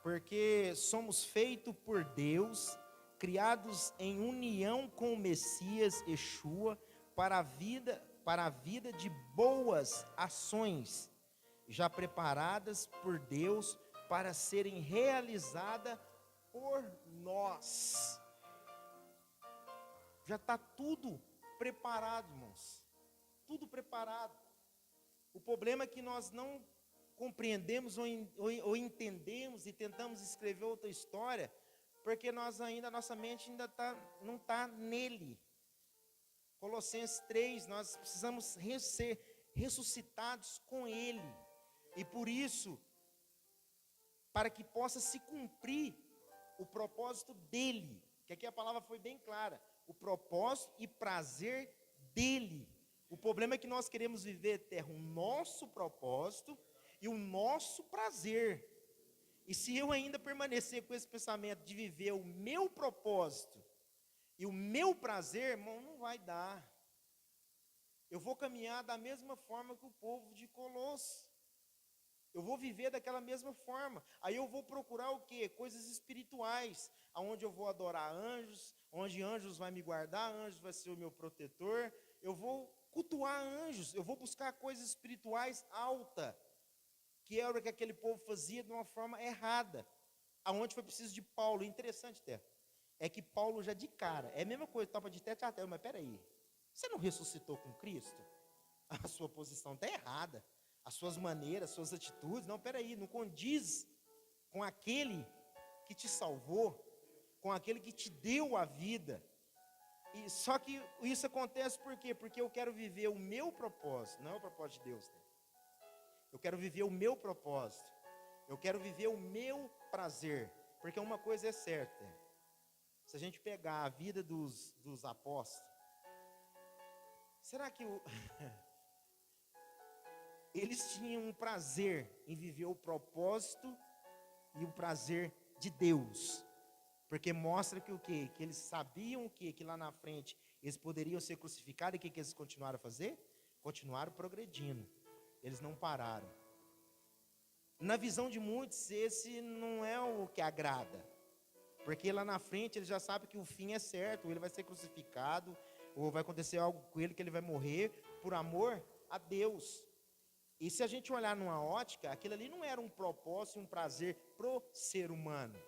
porque somos feitos por Deus, criados em união com o Messias Yeshua, para a vida de boas ações, já preparadas por Deus para serem realizadas por nós. Já está tudo preparado, irmãos. Tudo preparado. O problema é que nós não compreendemos ou entendemos e tentamos escrever outra história, porque a nossa mente ainda não está nele. Colossenses 3, nós precisamos ser ressuscitados com ele. E por isso, para que possa se cumprir o propósito dele, que aqui a palavra foi bem clara, o propósito e prazer dele. O problema é que nós queremos viver terra o nosso propósito e o nosso prazer. E se eu ainda permanecer com esse pensamento de viver o meu propósito E o meu prazer, irmão, não vai dar. Eu vou caminhar da mesma forma que o povo de Colosso. Eu vou viver daquela mesma forma. Aí eu vou procurar o quê? Coisas espirituais, aonde eu vou adorar anjos, onde anjos vai me guardar, anjos vai ser o meu protetor. Eu vou cultuar anjos, eu vou buscar coisas espirituais altas, que era o que aquele povo fazia de uma forma errada. Aonde foi preciso de Paulo. Interessante, até, é que Paulo já de cara, é a mesma coisa, topa de tete a tete, mas peraí, você não ressuscitou com Cristo? A sua posição está errada. As suas maneiras, as suas atitudes, não, peraí, não condiz com aquele que te salvou, com aquele que te deu a vida. E só que isso acontece por quê? Porque eu quero viver o meu propósito, não é o propósito de Deus. Né? Eu quero viver o meu propósito. Eu quero viver o meu prazer. Porque uma coisa é certa. Se a gente pegar a vida dos apóstolos, será que eles tinham um prazer em viver o propósito e o prazer de Deus? Porque mostra que o quê? Que eles sabiam o quê? Que lá na frente eles poderiam ser crucificados. E o que eles continuaram a fazer? Continuaram progredindo. Eles não pararam. Na visão de muitos, esse não é o que agrada. Porque lá na frente ele já sabe que o fim é certo. Ou ele vai ser crucificado, ou vai acontecer algo com ele que ele vai morrer por amor a Deus. E se a gente olhar numa ótica, aquilo ali não era um propósito, um prazer pro ser humano.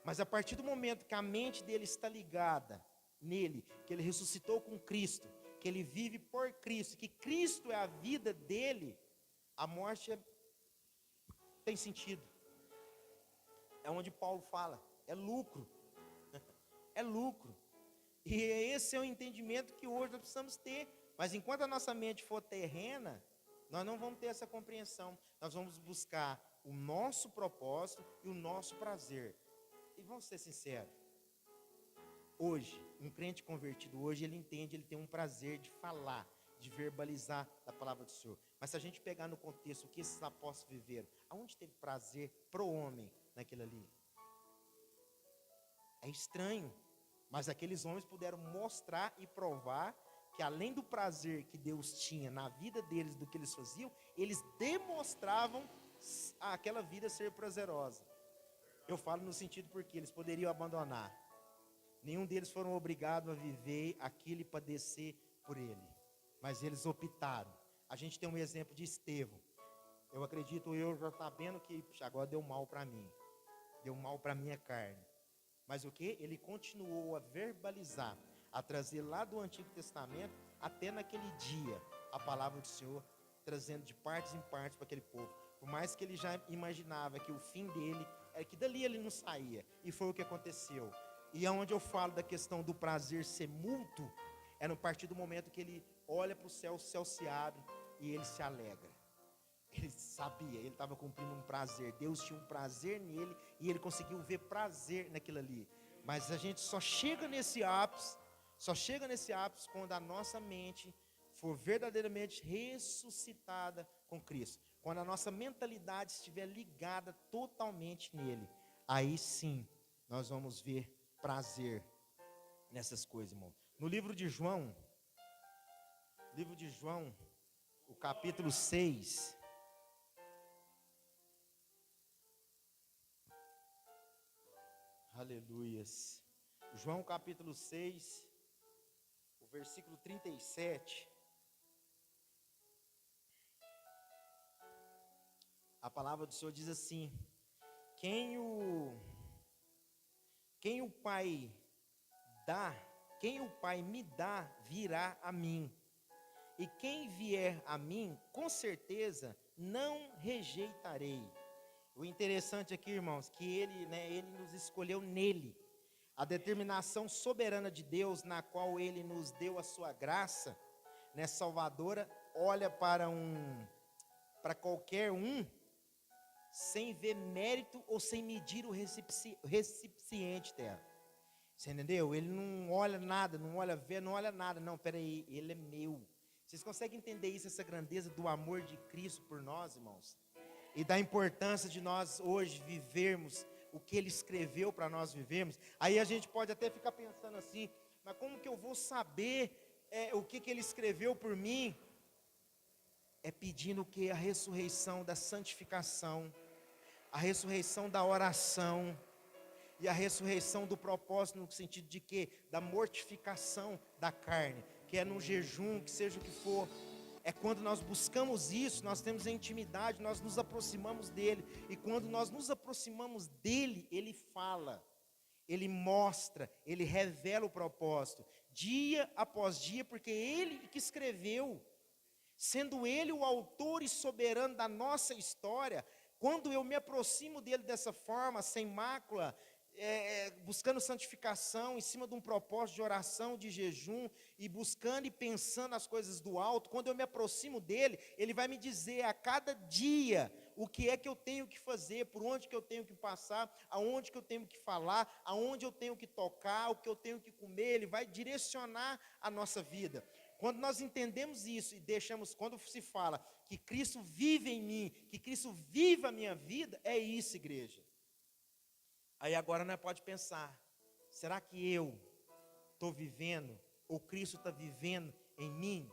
Mas a partir do momento que a mente dele está ligada nele, que ele ressuscitou com Cristo, que ele vive por Cristo, que Cristo é a vida dele, a morte tem sentido. É onde Paulo fala, é lucro. É lucro. E esse é o entendimento que hoje nós precisamos ter. Mas enquanto a nossa mente for terrena, nós não vamos ter essa compreensão. Nós vamos buscar o nosso propósito e o nosso prazer. E vamos ser sinceros. Hoje, um crente convertido hoje, ele entende, ele tem um prazer de falar, de verbalizar a palavra do Senhor. Mas se a gente pegar no contexto o que esses apóstolos viveram, aonde teve prazer pro homem naquilo ali? É estranho. Mas aqueles homens puderam mostrar e provar que além do prazer que Deus tinha na vida deles, do que eles faziam, eles demonstravam aquela vida ser prazerosa. Eu falo no sentido porque eles poderiam abandonar. Nenhum deles foram obrigados a viver aquilo e padecer por ele. Mas eles optaram. A gente tem um exemplo de Estevão. Eu acredito, eu já sabendo que agora deu mal para mim. Deu mal para a minha carne. Mas o que? Ele continuou a verbalizar, a trazer lá do Antigo Testamento, até naquele dia, a palavra do Senhor, trazendo de partes em partes para aquele povo. Por mais que ele já imaginava que o fim dele, é que dali ele não saía. E foi o que aconteceu. E é onde eu falo da questão do prazer ser mútuo, é no partir do momento que ele olha para o céu se abre e ele se alegra. Ele sabia, ele estava cumprindo um prazer. Deus tinha um prazer nele e ele conseguiu ver prazer naquilo ali. Mas a gente só chega nesse ápice quando a nossa mente for verdadeiramente ressuscitada com Cristo. Quando a nossa mentalidade estiver ligada totalmente nele. Aí sim, nós vamos ver prazer nessas coisas, irmão. No livro de João, o capítulo 6... Aleluias. João capítulo 6, o versículo 37. A palavra do Senhor diz assim: Quem o Pai dá, quem o Pai me dá, virá a mim. E quem vier a mim, com certeza não rejeitarei. O interessante aqui, irmãos, que ele nos escolheu nele. A determinação soberana de Deus, na qual ele nos deu a sua graça, salvadora, olha para qualquer um, sem ver mérito ou sem medir o recipiente dela. Você entendeu? Ele não olha nada, não olha ver, não olha nada. Não, peraí, ele é meu. Vocês conseguem entender isso, essa grandeza do amor de Cristo por nós, irmãos? E da importância de nós hoje vivermos o que Ele escreveu para nós vivermos. Aí a gente pode até ficar pensando assim, mas como que eu vou saber o que ele escreveu por mim? É pedindo o que? A ressurreição da santificação, a ressurreição da oração, e a ressurreição do propósito, no sentido de quê? Da mortificação da carne, que é no jejum, que seja o que for. É quando nós buscamos isso, nós temos a intimidade, nós nos aproximamos dele, e quando nós nos aproximamos dele, ele fala, ele mostra, ele revela o propósito, dia após dia, porque ele que escreveu, sendo ele o autor e soberano da nossa história. Quando eu me aproximo dele dessa forma, sem mácula, buscando santificação, em cima de um propósito de oração, de jejum, e buscando e pensando as coisas do alto, quando eu me aproximo dele, ele vai me dizer a cada dia o que é que eu tenho que fazer, por onde que eu tenho que passar, aonde que eu tenho que falar, aonde eu tenho que tocar, o que eu tenho que comer. Ele vai direcionar a nossa vida. Quando nós entendemos isso e deixamos, quando se fala que Cristo vive em mim, que Cristo vive a minha vida, é isso, igreja. Aí agora nós pode pensar, será que eu estou vivendo, ou Cristo está vivendo em mim?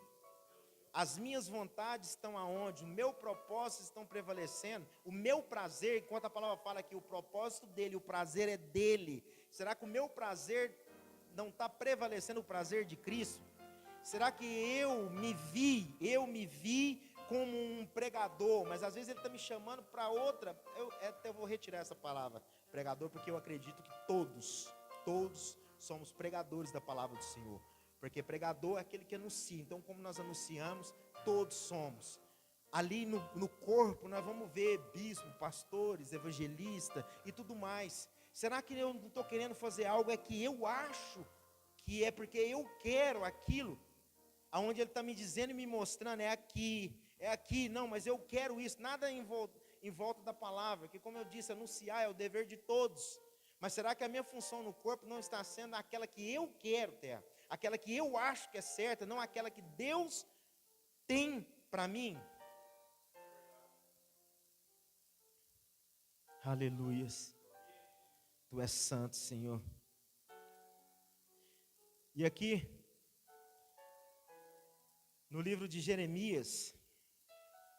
As minhas vontades estão aonde? O meu propósito estão prevalecendo? O meu prazer, enquanto a palavra fala que o propósito dele, o prazer é dele, será que o meu prazer não está prevalecendo o prazer de Cristo? Será que eu me vi como um pregador, mas às vezes ele está me chamando para outra, eu até vou retirar essa palavra, pregador, porque eu acredito que todos somos pregadores da palavra do Senhor, porque pregador é aquele que anuncia. Então, como nós anunciamos, todos somos. Ali no corpo nós vamos ver bispo, pastores, evangelista e tudo mais. Será que eu não estou querendo fazer algo, é que eu acho que é porque eu quero aquilo? Aonde ele está me dizendo e me mostrando, é aqui, não, mas eu quero isso, nada em volta da palavra, que como eu disse, anunciar é o dever de todos. Mas será que a minha função no corpo não está sendo aquela que eu quero ter, aquela que eu acho que é certa, não aquela que Deus tem para mim? Aleluias, Tu és santo, Senhor. E aqui, no livro de Jeremias,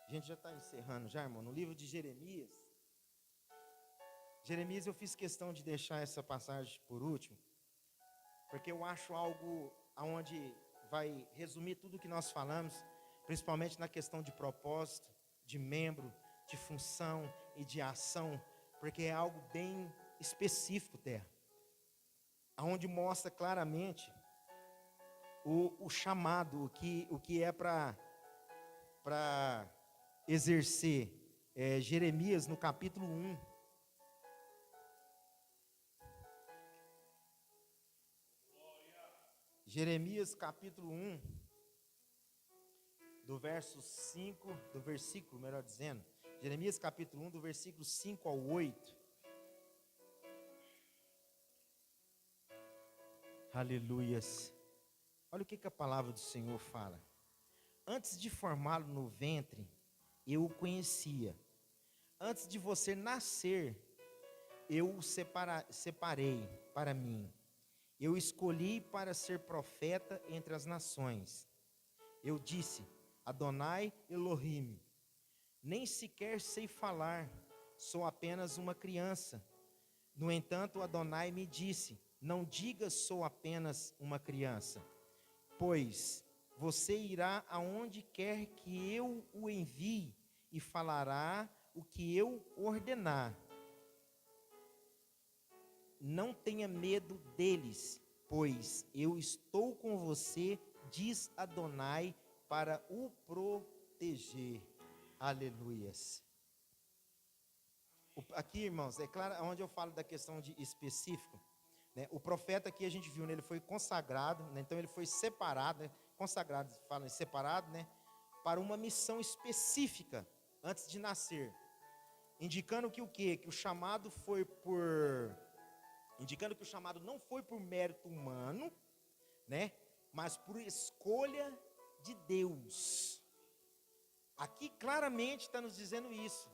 a gente já está encerrando já, irmão. No livro de Jeremias, eu fiz questão de deixar essa passagem por último, porque eu acho algo aonde vai resumir tudo o que nós falamos, principalmente na questão de propósito, de membro, de função e de ação, porque é algo bem específico, Terra, aonde mostra claramente o chamado, o que é para exercer. Jeremias no capítulo 1. Jeremias capítulo 1, do versículo, melhor dizendo, Jeremias capítulo 1, do versículo 5 ao 8. Aleluias. Olha o que a palavra do Senhor fala. Antes de formá-lo no ventre, eu o conhecia. Antes de você nascer, eu o separei para mim. Eu escolhi para ser profeta entre as nações. Eu disse, Adonai Elohim, nem sequer sei falar, sou apenas uma criança. No entanto, Adonai me disse, não diga sou apenas uma criança, pois você irá aonde quer que eu o envie e falará o que eu ordenar. Não tenha medo deles, pois eu estou com você, diz Adonai, para o proteger. Aleluias. Aqui, irmãos, é claro, onde eu falo da questão de específico, né? O profeta aqui a gente viu, né, ele foi consagrado, né? Então ele foi separado, né? Consagrado, fala separado, né? Para uma missão específica antes de nascer, indicando que o quê? Que o chamado não foi por mérito humano, né? Mas por escolha de Deus. Aqui claramente está nos dizendo isso,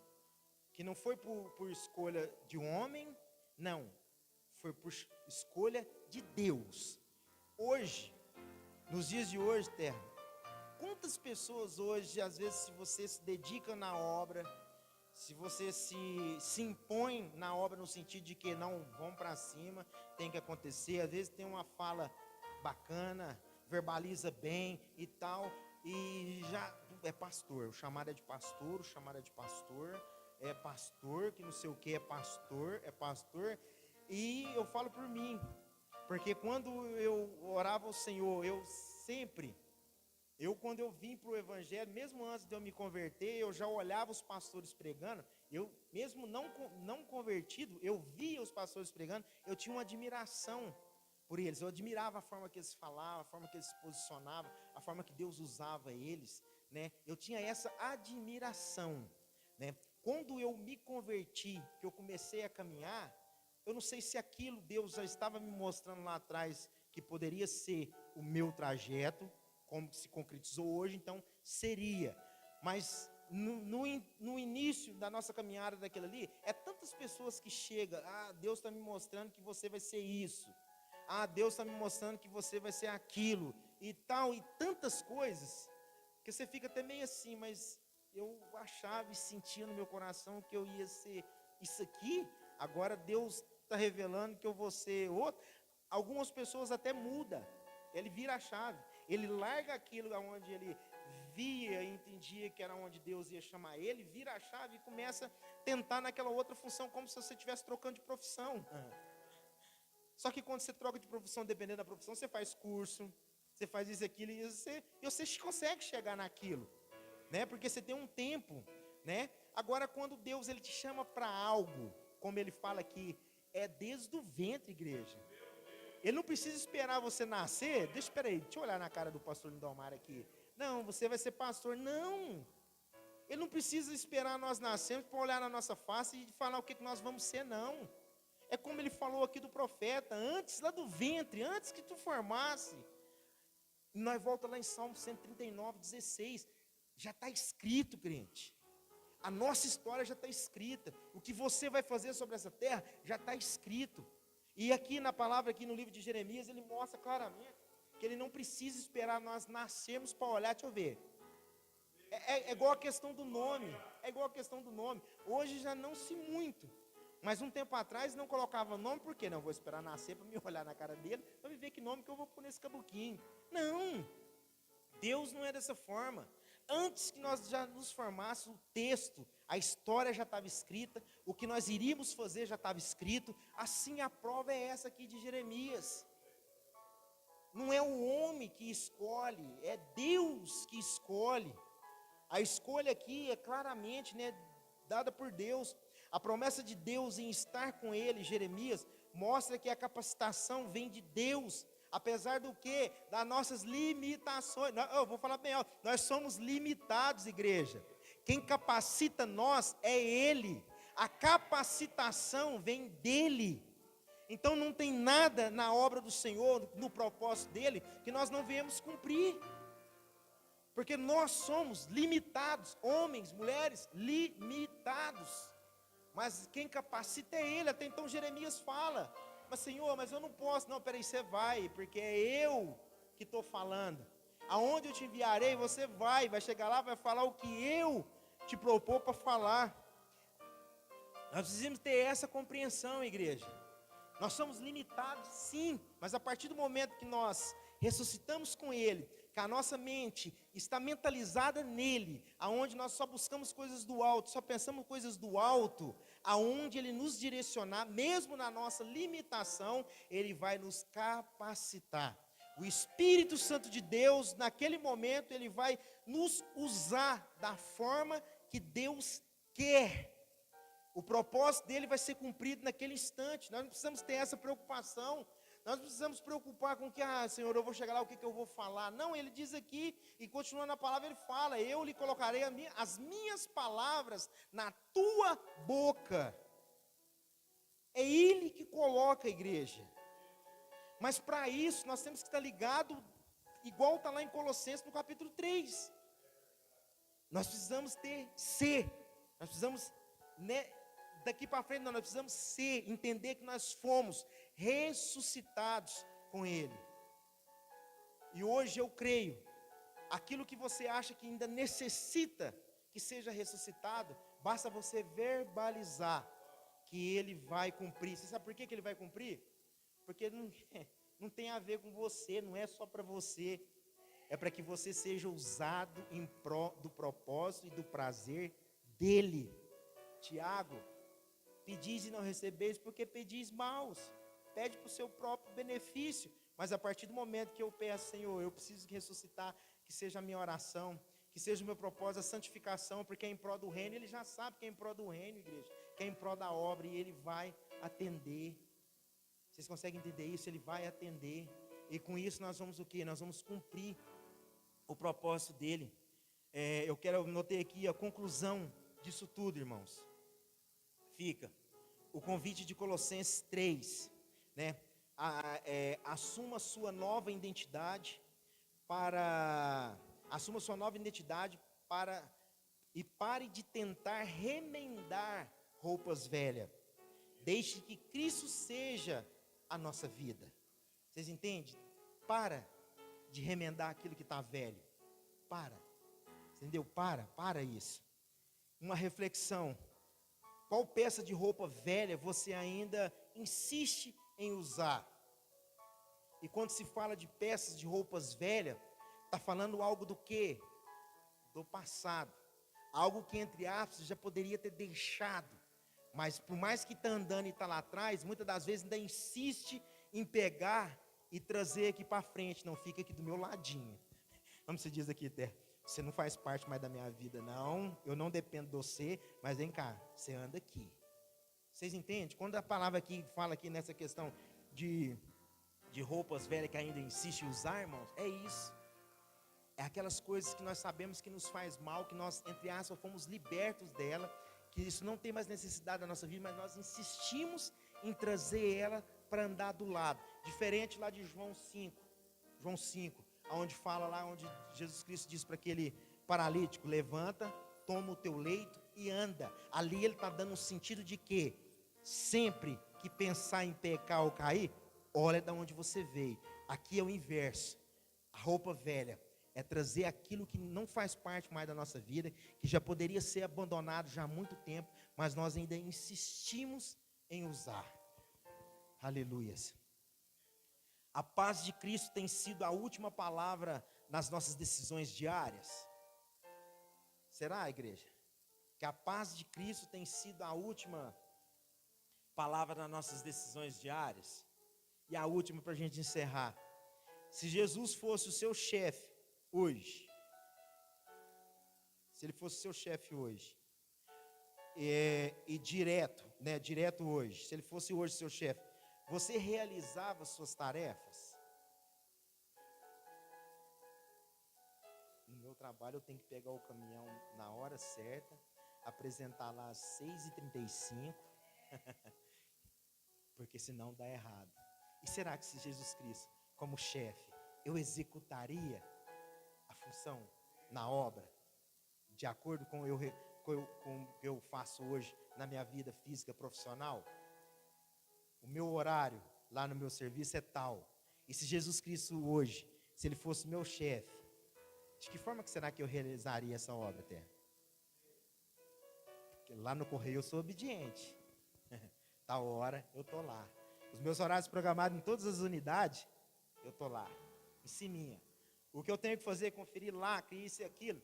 que não foi por escolha de um homem, não, foi por escolha de Deus. hoje, nos dias de hoje, terra, quantas pessoas hoje, às vezes, se você se dedica na obra, se você se impõe na obra no sentido de que não vão para cima, tem que acontecer, às vezes tem uma fala bacana, verbaliza bem e tal, e já é pastor, o chamado é de pastor, o chamado é de pastor, é pastor, que não sei o que é pastor, e eu falo por mim, porque quando eu orava ao Senhor, quando eu vim para o Evangelho, mesmo antes de eu me converter, eu já olhava os pastores pregando, eu mesmo não convertido, eu via os pastores pregando, eu tinha uma admiração por eles, eu admirava a forma que eles falavam, a forma que eles se posicionavam, a forma que Deus usava eles, né? Eu tinha essa admiração, né? Quando eu me converti, que eu comecei a caminhar, eu não sei se aquilo Deus já estava me mostrando lá atrás, que poderia ser o meu trajeto, como se concretizou hoje, então seria, mas no início da nossa caminhada daquilo ali, é tantas pessoas que chegam, Deus está me mostrando que você vai ser isso, Deus está me mostrando que você vai ser aquilo, e tal, e tantas coisas, que você fica até meio assim, mas eu achava e sentia no meu coração que eu ia ser isso aqui, agora Deus está revelando que eu vou ser outro. Algumas pessoas até mudam, ele vira a chave, ele larga aquilo onde ele via e entendia que era onde Deus ia chamar ele, vira a chave e começa a tentar naquela outra função, como se você estivesse trocando de profissão. Só que quando você troca de profissão, dependendo da profissão, você faz curso, você faz isso, aquilo, e você consegue chegar naquilo, né? Porque você tem um tempo, né? Agora, quando Deus ele te chama para algo, como ele fala aqui, é desde o ventre, igreja. Ele não precisa esperar você nascer. Deixa eu olhar na cara do pastor Lindomar aqui. Não, você vai ser pastor. Não. Ele não precisa esperar nós nascermos para olhar na nossa face e falar o que nós vamos ser, não. É como ele falou aqui do profeta, antes lá do ventre, antes que tu formasse. Nós voltamos lá em Salmo 139, 16. Já está escrito, crente. A nossa história já está escrita. O que você vai fazer sobre essa terra já está escrito. E aqui na palavra, aqui no livro de Jeremias, ele mostra claramente que ele não precisa esperar nós nascermos para olhar. Deixa eu ver. É igual a questão do nome. Hoje já não se muito. Mas um tempo atrás não colocava nome, por quê? Não, vou esperar nascer para me olhar na cara dele, para me ver que nome que eu vou pôr nesse cabuquinho. Não. Deus não é dessa forma. Antes que nós já nos formássemos, o texto, a história já estava escrita, o que nós iríamos fazer já estava escrito. Assim a prova é essa aqui de Jeremias. Não é o homem que escolhe, é Deus que escolhe. A escolha aqui é claramente, né, dada por Deus. A promessa de Deus em estar com ele, Jeremias, mostra que a capacitação vem de Deus. Apesar do que? Das nossas limitações. Eu vou falar bem alto. Nós somos limitados, igreja. Quem capacita nós é Ele. A capacitação vem dEle. Então não tem nada na obra do Senhor, no propósito dEle, que nós não viemos cumprir. Porque nós somos limitados, homens, mulheres, limitados. Mas quem capacita é Ele. Até então Jeremias fala: mas Senhor, mas eu não posso. Não, peraí, você vai, porque é eu que estou falando. Aonde eu te enviarei, você vai chegar lá, vai falar o que eu te propor para falar. Nós precisamos ter essa compreensão, igreja. Nós somos limitados, sim, mas a partir do momento que nós ressuscitamos com Ele, que a nossa mente está mentalizada nele, aonde nós só buscamos coisas do alto, só pensamos coisas do alto, aonde Ele nos direcionar, mesmo na nossa limitação, Ele vai nos capacitar. O Espírito Santo de Deus, naquele momento, Ele vai nos usar da forma que Deus quer. O propósito dele vai ser cumprido naquele instante. Nós não precisamos ter essa preocupação. Nós não precisamos preocupar com que, Senhor, eu vou chegar lá, o que eu vou falar. Não, ele diz aqui, e continuando a palavra, ele fala: eu lhe colocarei as minhas palavras na tua boca. É ele que coloca a igreja. Mas para isso, nós temos que estar ligados, igual está lá em Colossenses, no capítulo 3. Nós precisamos nós precisamos, né, daqui para frente, nós precisamos entender que nós fomos ressuscitados com Ele. E hoje eu creio, aquilo que você acha que ainda necessita que seja ressuscitado, basta você verbalizar que ele vai cumprir. Você sabe por que ele vai cumprir? Porque não tem a ver com você, não é só para você. É para que você seja usado em prol do propósito e do prazer dele. Tiago, pedis e não recebeis, porque pedis maus. Pede para o seu próprio benefício. Mas a partir do momento que eu peço, Senhor, eu preciso ressuscitar, que seja a minha oração, que seja o meu propósito, a santificação, porque é em prol do reino. Ele já sabe que é em prol do reino, igreja, que é em prol da obra, e ele vai atender. Vocês conseguem entender isso? Ele vai atender. E com isso nós vamos o quê? Nós vamos cumprir o propósito dele. Eu notei aqui a conclusão disso tudo, irmãos. Fica o convite de Colossenses 3, né? Assuma sua nova identidade e pare de tentar remendar roupas velhas. Deixe que Cristo seja a nossa vida. Vocês entendem? Para de remendar aquilo que está velho. Para. Entendeu? Para isso. Uma reflexão. Qual peça de roupa velha você ainda insiste em usar? E quando se fala de peças de roupas velhas, está falando algo do quê? Do passado. Algo que, entre aspas, já poderia ter deixado. Mas por mais que está andando e está lá atrás, muitas das vezes ainda insiste em pegar e trazer aqui para frente. Não, fica aqui do meu ladinho. Como se diz aqui, você não faz parte mais da minha vida, não. Eu não dependo de você, mas vem cá, você anda aqui. Vocês entendem? Quando a palavra aqui fala aqui nessa questão de roupas velhas que ainda insiste em usar, irmãos, é isso. É aquelas coisas que nós sabemos que nos faz mal, que nós, entre aspas, fomos libertos dela, que isso não tem mais necessidade da nossa vida, mas nós insistimos em trazer ela para andar do lado. Diferente lá de João 5, onde fala lá, onde Jesus Cristo diz para aquele paralítico: levanta, toma o teu leito e anda. Ali ele está dando um sentido de que sempre que pensar em pecar ou cair, olha de onde você veio. Aqui é o inverso. A roupa velha é trazer aquilo que não faz parte mais da nossa vida, que já poderia ser abandonado já há muito tempo, mas nós ainda insistimos em usar. Aleluias. A paz de Cristo tem sido a última palavra nas nossas decisões diárias? Será, igreja? Que a paz de Cristo tem sido a última palavra nas nossas decisões diárias? E a última para a gente encerrar. Se Jesus fosse o seu chefe hoje, se ele fosse o seu chefe hoje, direto hoje, se ele fosse hoje seu chefe, você realizava suas tarefas? No meu trabalho eu tenho que pegar o caminhão na hora certa, apresentar lá às 6h35, porque senão dá errado. E será que se Jesus Cristo, como chefe, eu executaria a função na obra, de acordo com o que eu faço hoje na minha vida física profissional? O meu horário lá no meu serviço é tal. E se Jesus Cristo hoje, se ele fosse meu chefe, de que forma que será que eu realizaria essa obra, Terra? Porque lá no correio eu sou obediente. Tal hora eu estou lá. Os meus horários programados em todas as unidades, eu estou lá, em ciminha. O que eu tenho que fazer é conferir lá, que isso e aquilo,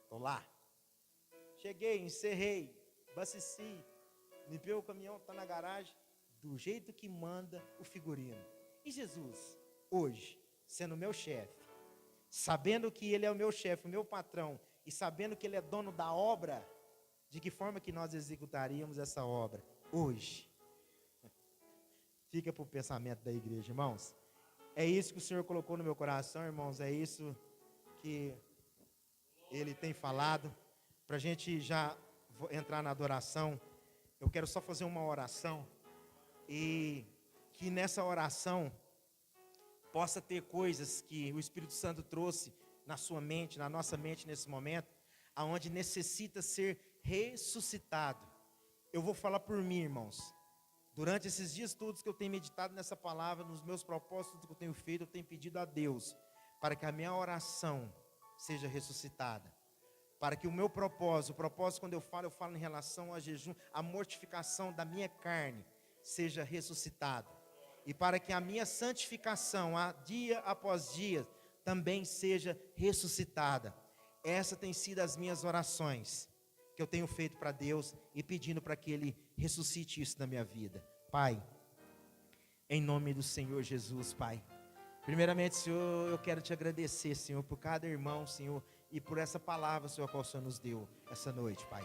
estou lá. Cheguei, encerrei, abasteci, limpei o caminhão, está na garagem, do jeito que manda o figurino. E Jesus, hoje, sendo meu chefe, sabendo que ele é o meu chefe, o meu patrão, e sabendo que ele é dono da obra, de que forma que nós executaríamos essa obra hoje? Fica para o pensamento da igreja, irmãos. É isso que o Senhor colocou no meu coração, irmãos. É isso que Ele tem falado. Para a gente já entrar na adoração, eu quero só fazer uma oração. E que nessa oração possa ter coisas que o Espírito Santo trouxe na sua mente, na nossa mente nesse momento, aonde necessita ser ressuscitado. Eu vou falar por mim, irmãos. Durante esses dias todos que eu tenho meditado nessa palavra, nos meus propósitos que eu tenho feito, eu tenho pedido a Deus para que a minha oração seja ressuscitada, para que o meu propósito, quando eu falo em relação a jejum, a mortificação da minha carne seja ressuscitado, e para que a minha santificação, dia após dia, também seja ressuscitada. Essa tem sido as minhas orações, que eu tenho feito para Deus, e pedindo para que Ele ressuscite isso na minha vida. Pai, em nome do Senhor Jesus, Pai, primeiramente, Senhor, eu quero te agradecer, Senhor, por cada irmão, Senhor, e por essa palavra, Senhor, a qual o Senhor nos deu essa noite, Pai.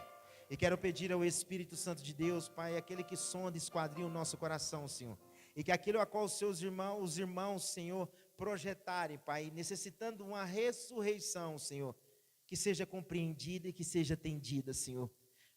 E quero pedir ao Espírito Santo de Deus, Pai, aquele que sonda e esquadrinha o nosso coração, Senhor, e que aquilo a qual os irmãos, Senhor, projetarem, Pai, necessitando uma ressurreição, Senhor, que seja compreendida e que seja atendida, Senhor.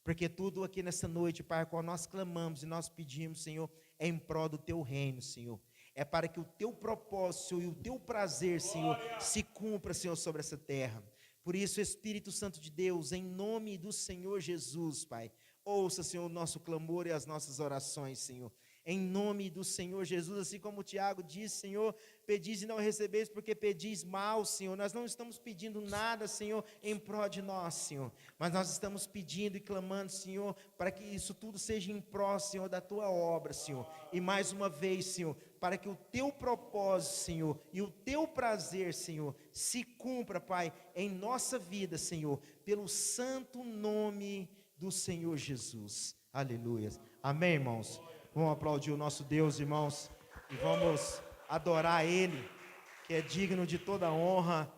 Porque tudo aqui nessa noite, Pai, a qual nós clamamos e nós pedimos, Senhor, é em prol do Teu reino, Senhor. É para que o Teu propósito e o Teu prazer, Senhor, se cumpra, Senhor, sobre essa terra. Por isso, Espírito Santo de Deus, em nome do Senhor Jesus, Pai, ouça, Senhor, o nosso clamor e as nossas orações, Senhor. Em nome do Senhor Jesus, assim como o Tiago diz, Senhor, pedis e não recebeis porque pedis mal, Senhor. Nós não estamos pedindo nada, Senhor, em prol de nós, Senhor, mas nós estamos pedindo e clamando, Senhor, para que isso tudo seja em prol, Senhor, da Tua obra, Senhor. E mais uma vez, Senhor, para que o Teu propósito, Senhor, e o Teu prazer, Senhor, se cumpra, Pai, em nossa vida, Senhor, pelo santo nome do Senhor Jesus. Aleluia. Amém, irmãos? Vamos aplaudir o nosso Deus, irmãos, e vamos adorar Ele, que é digno de toda honra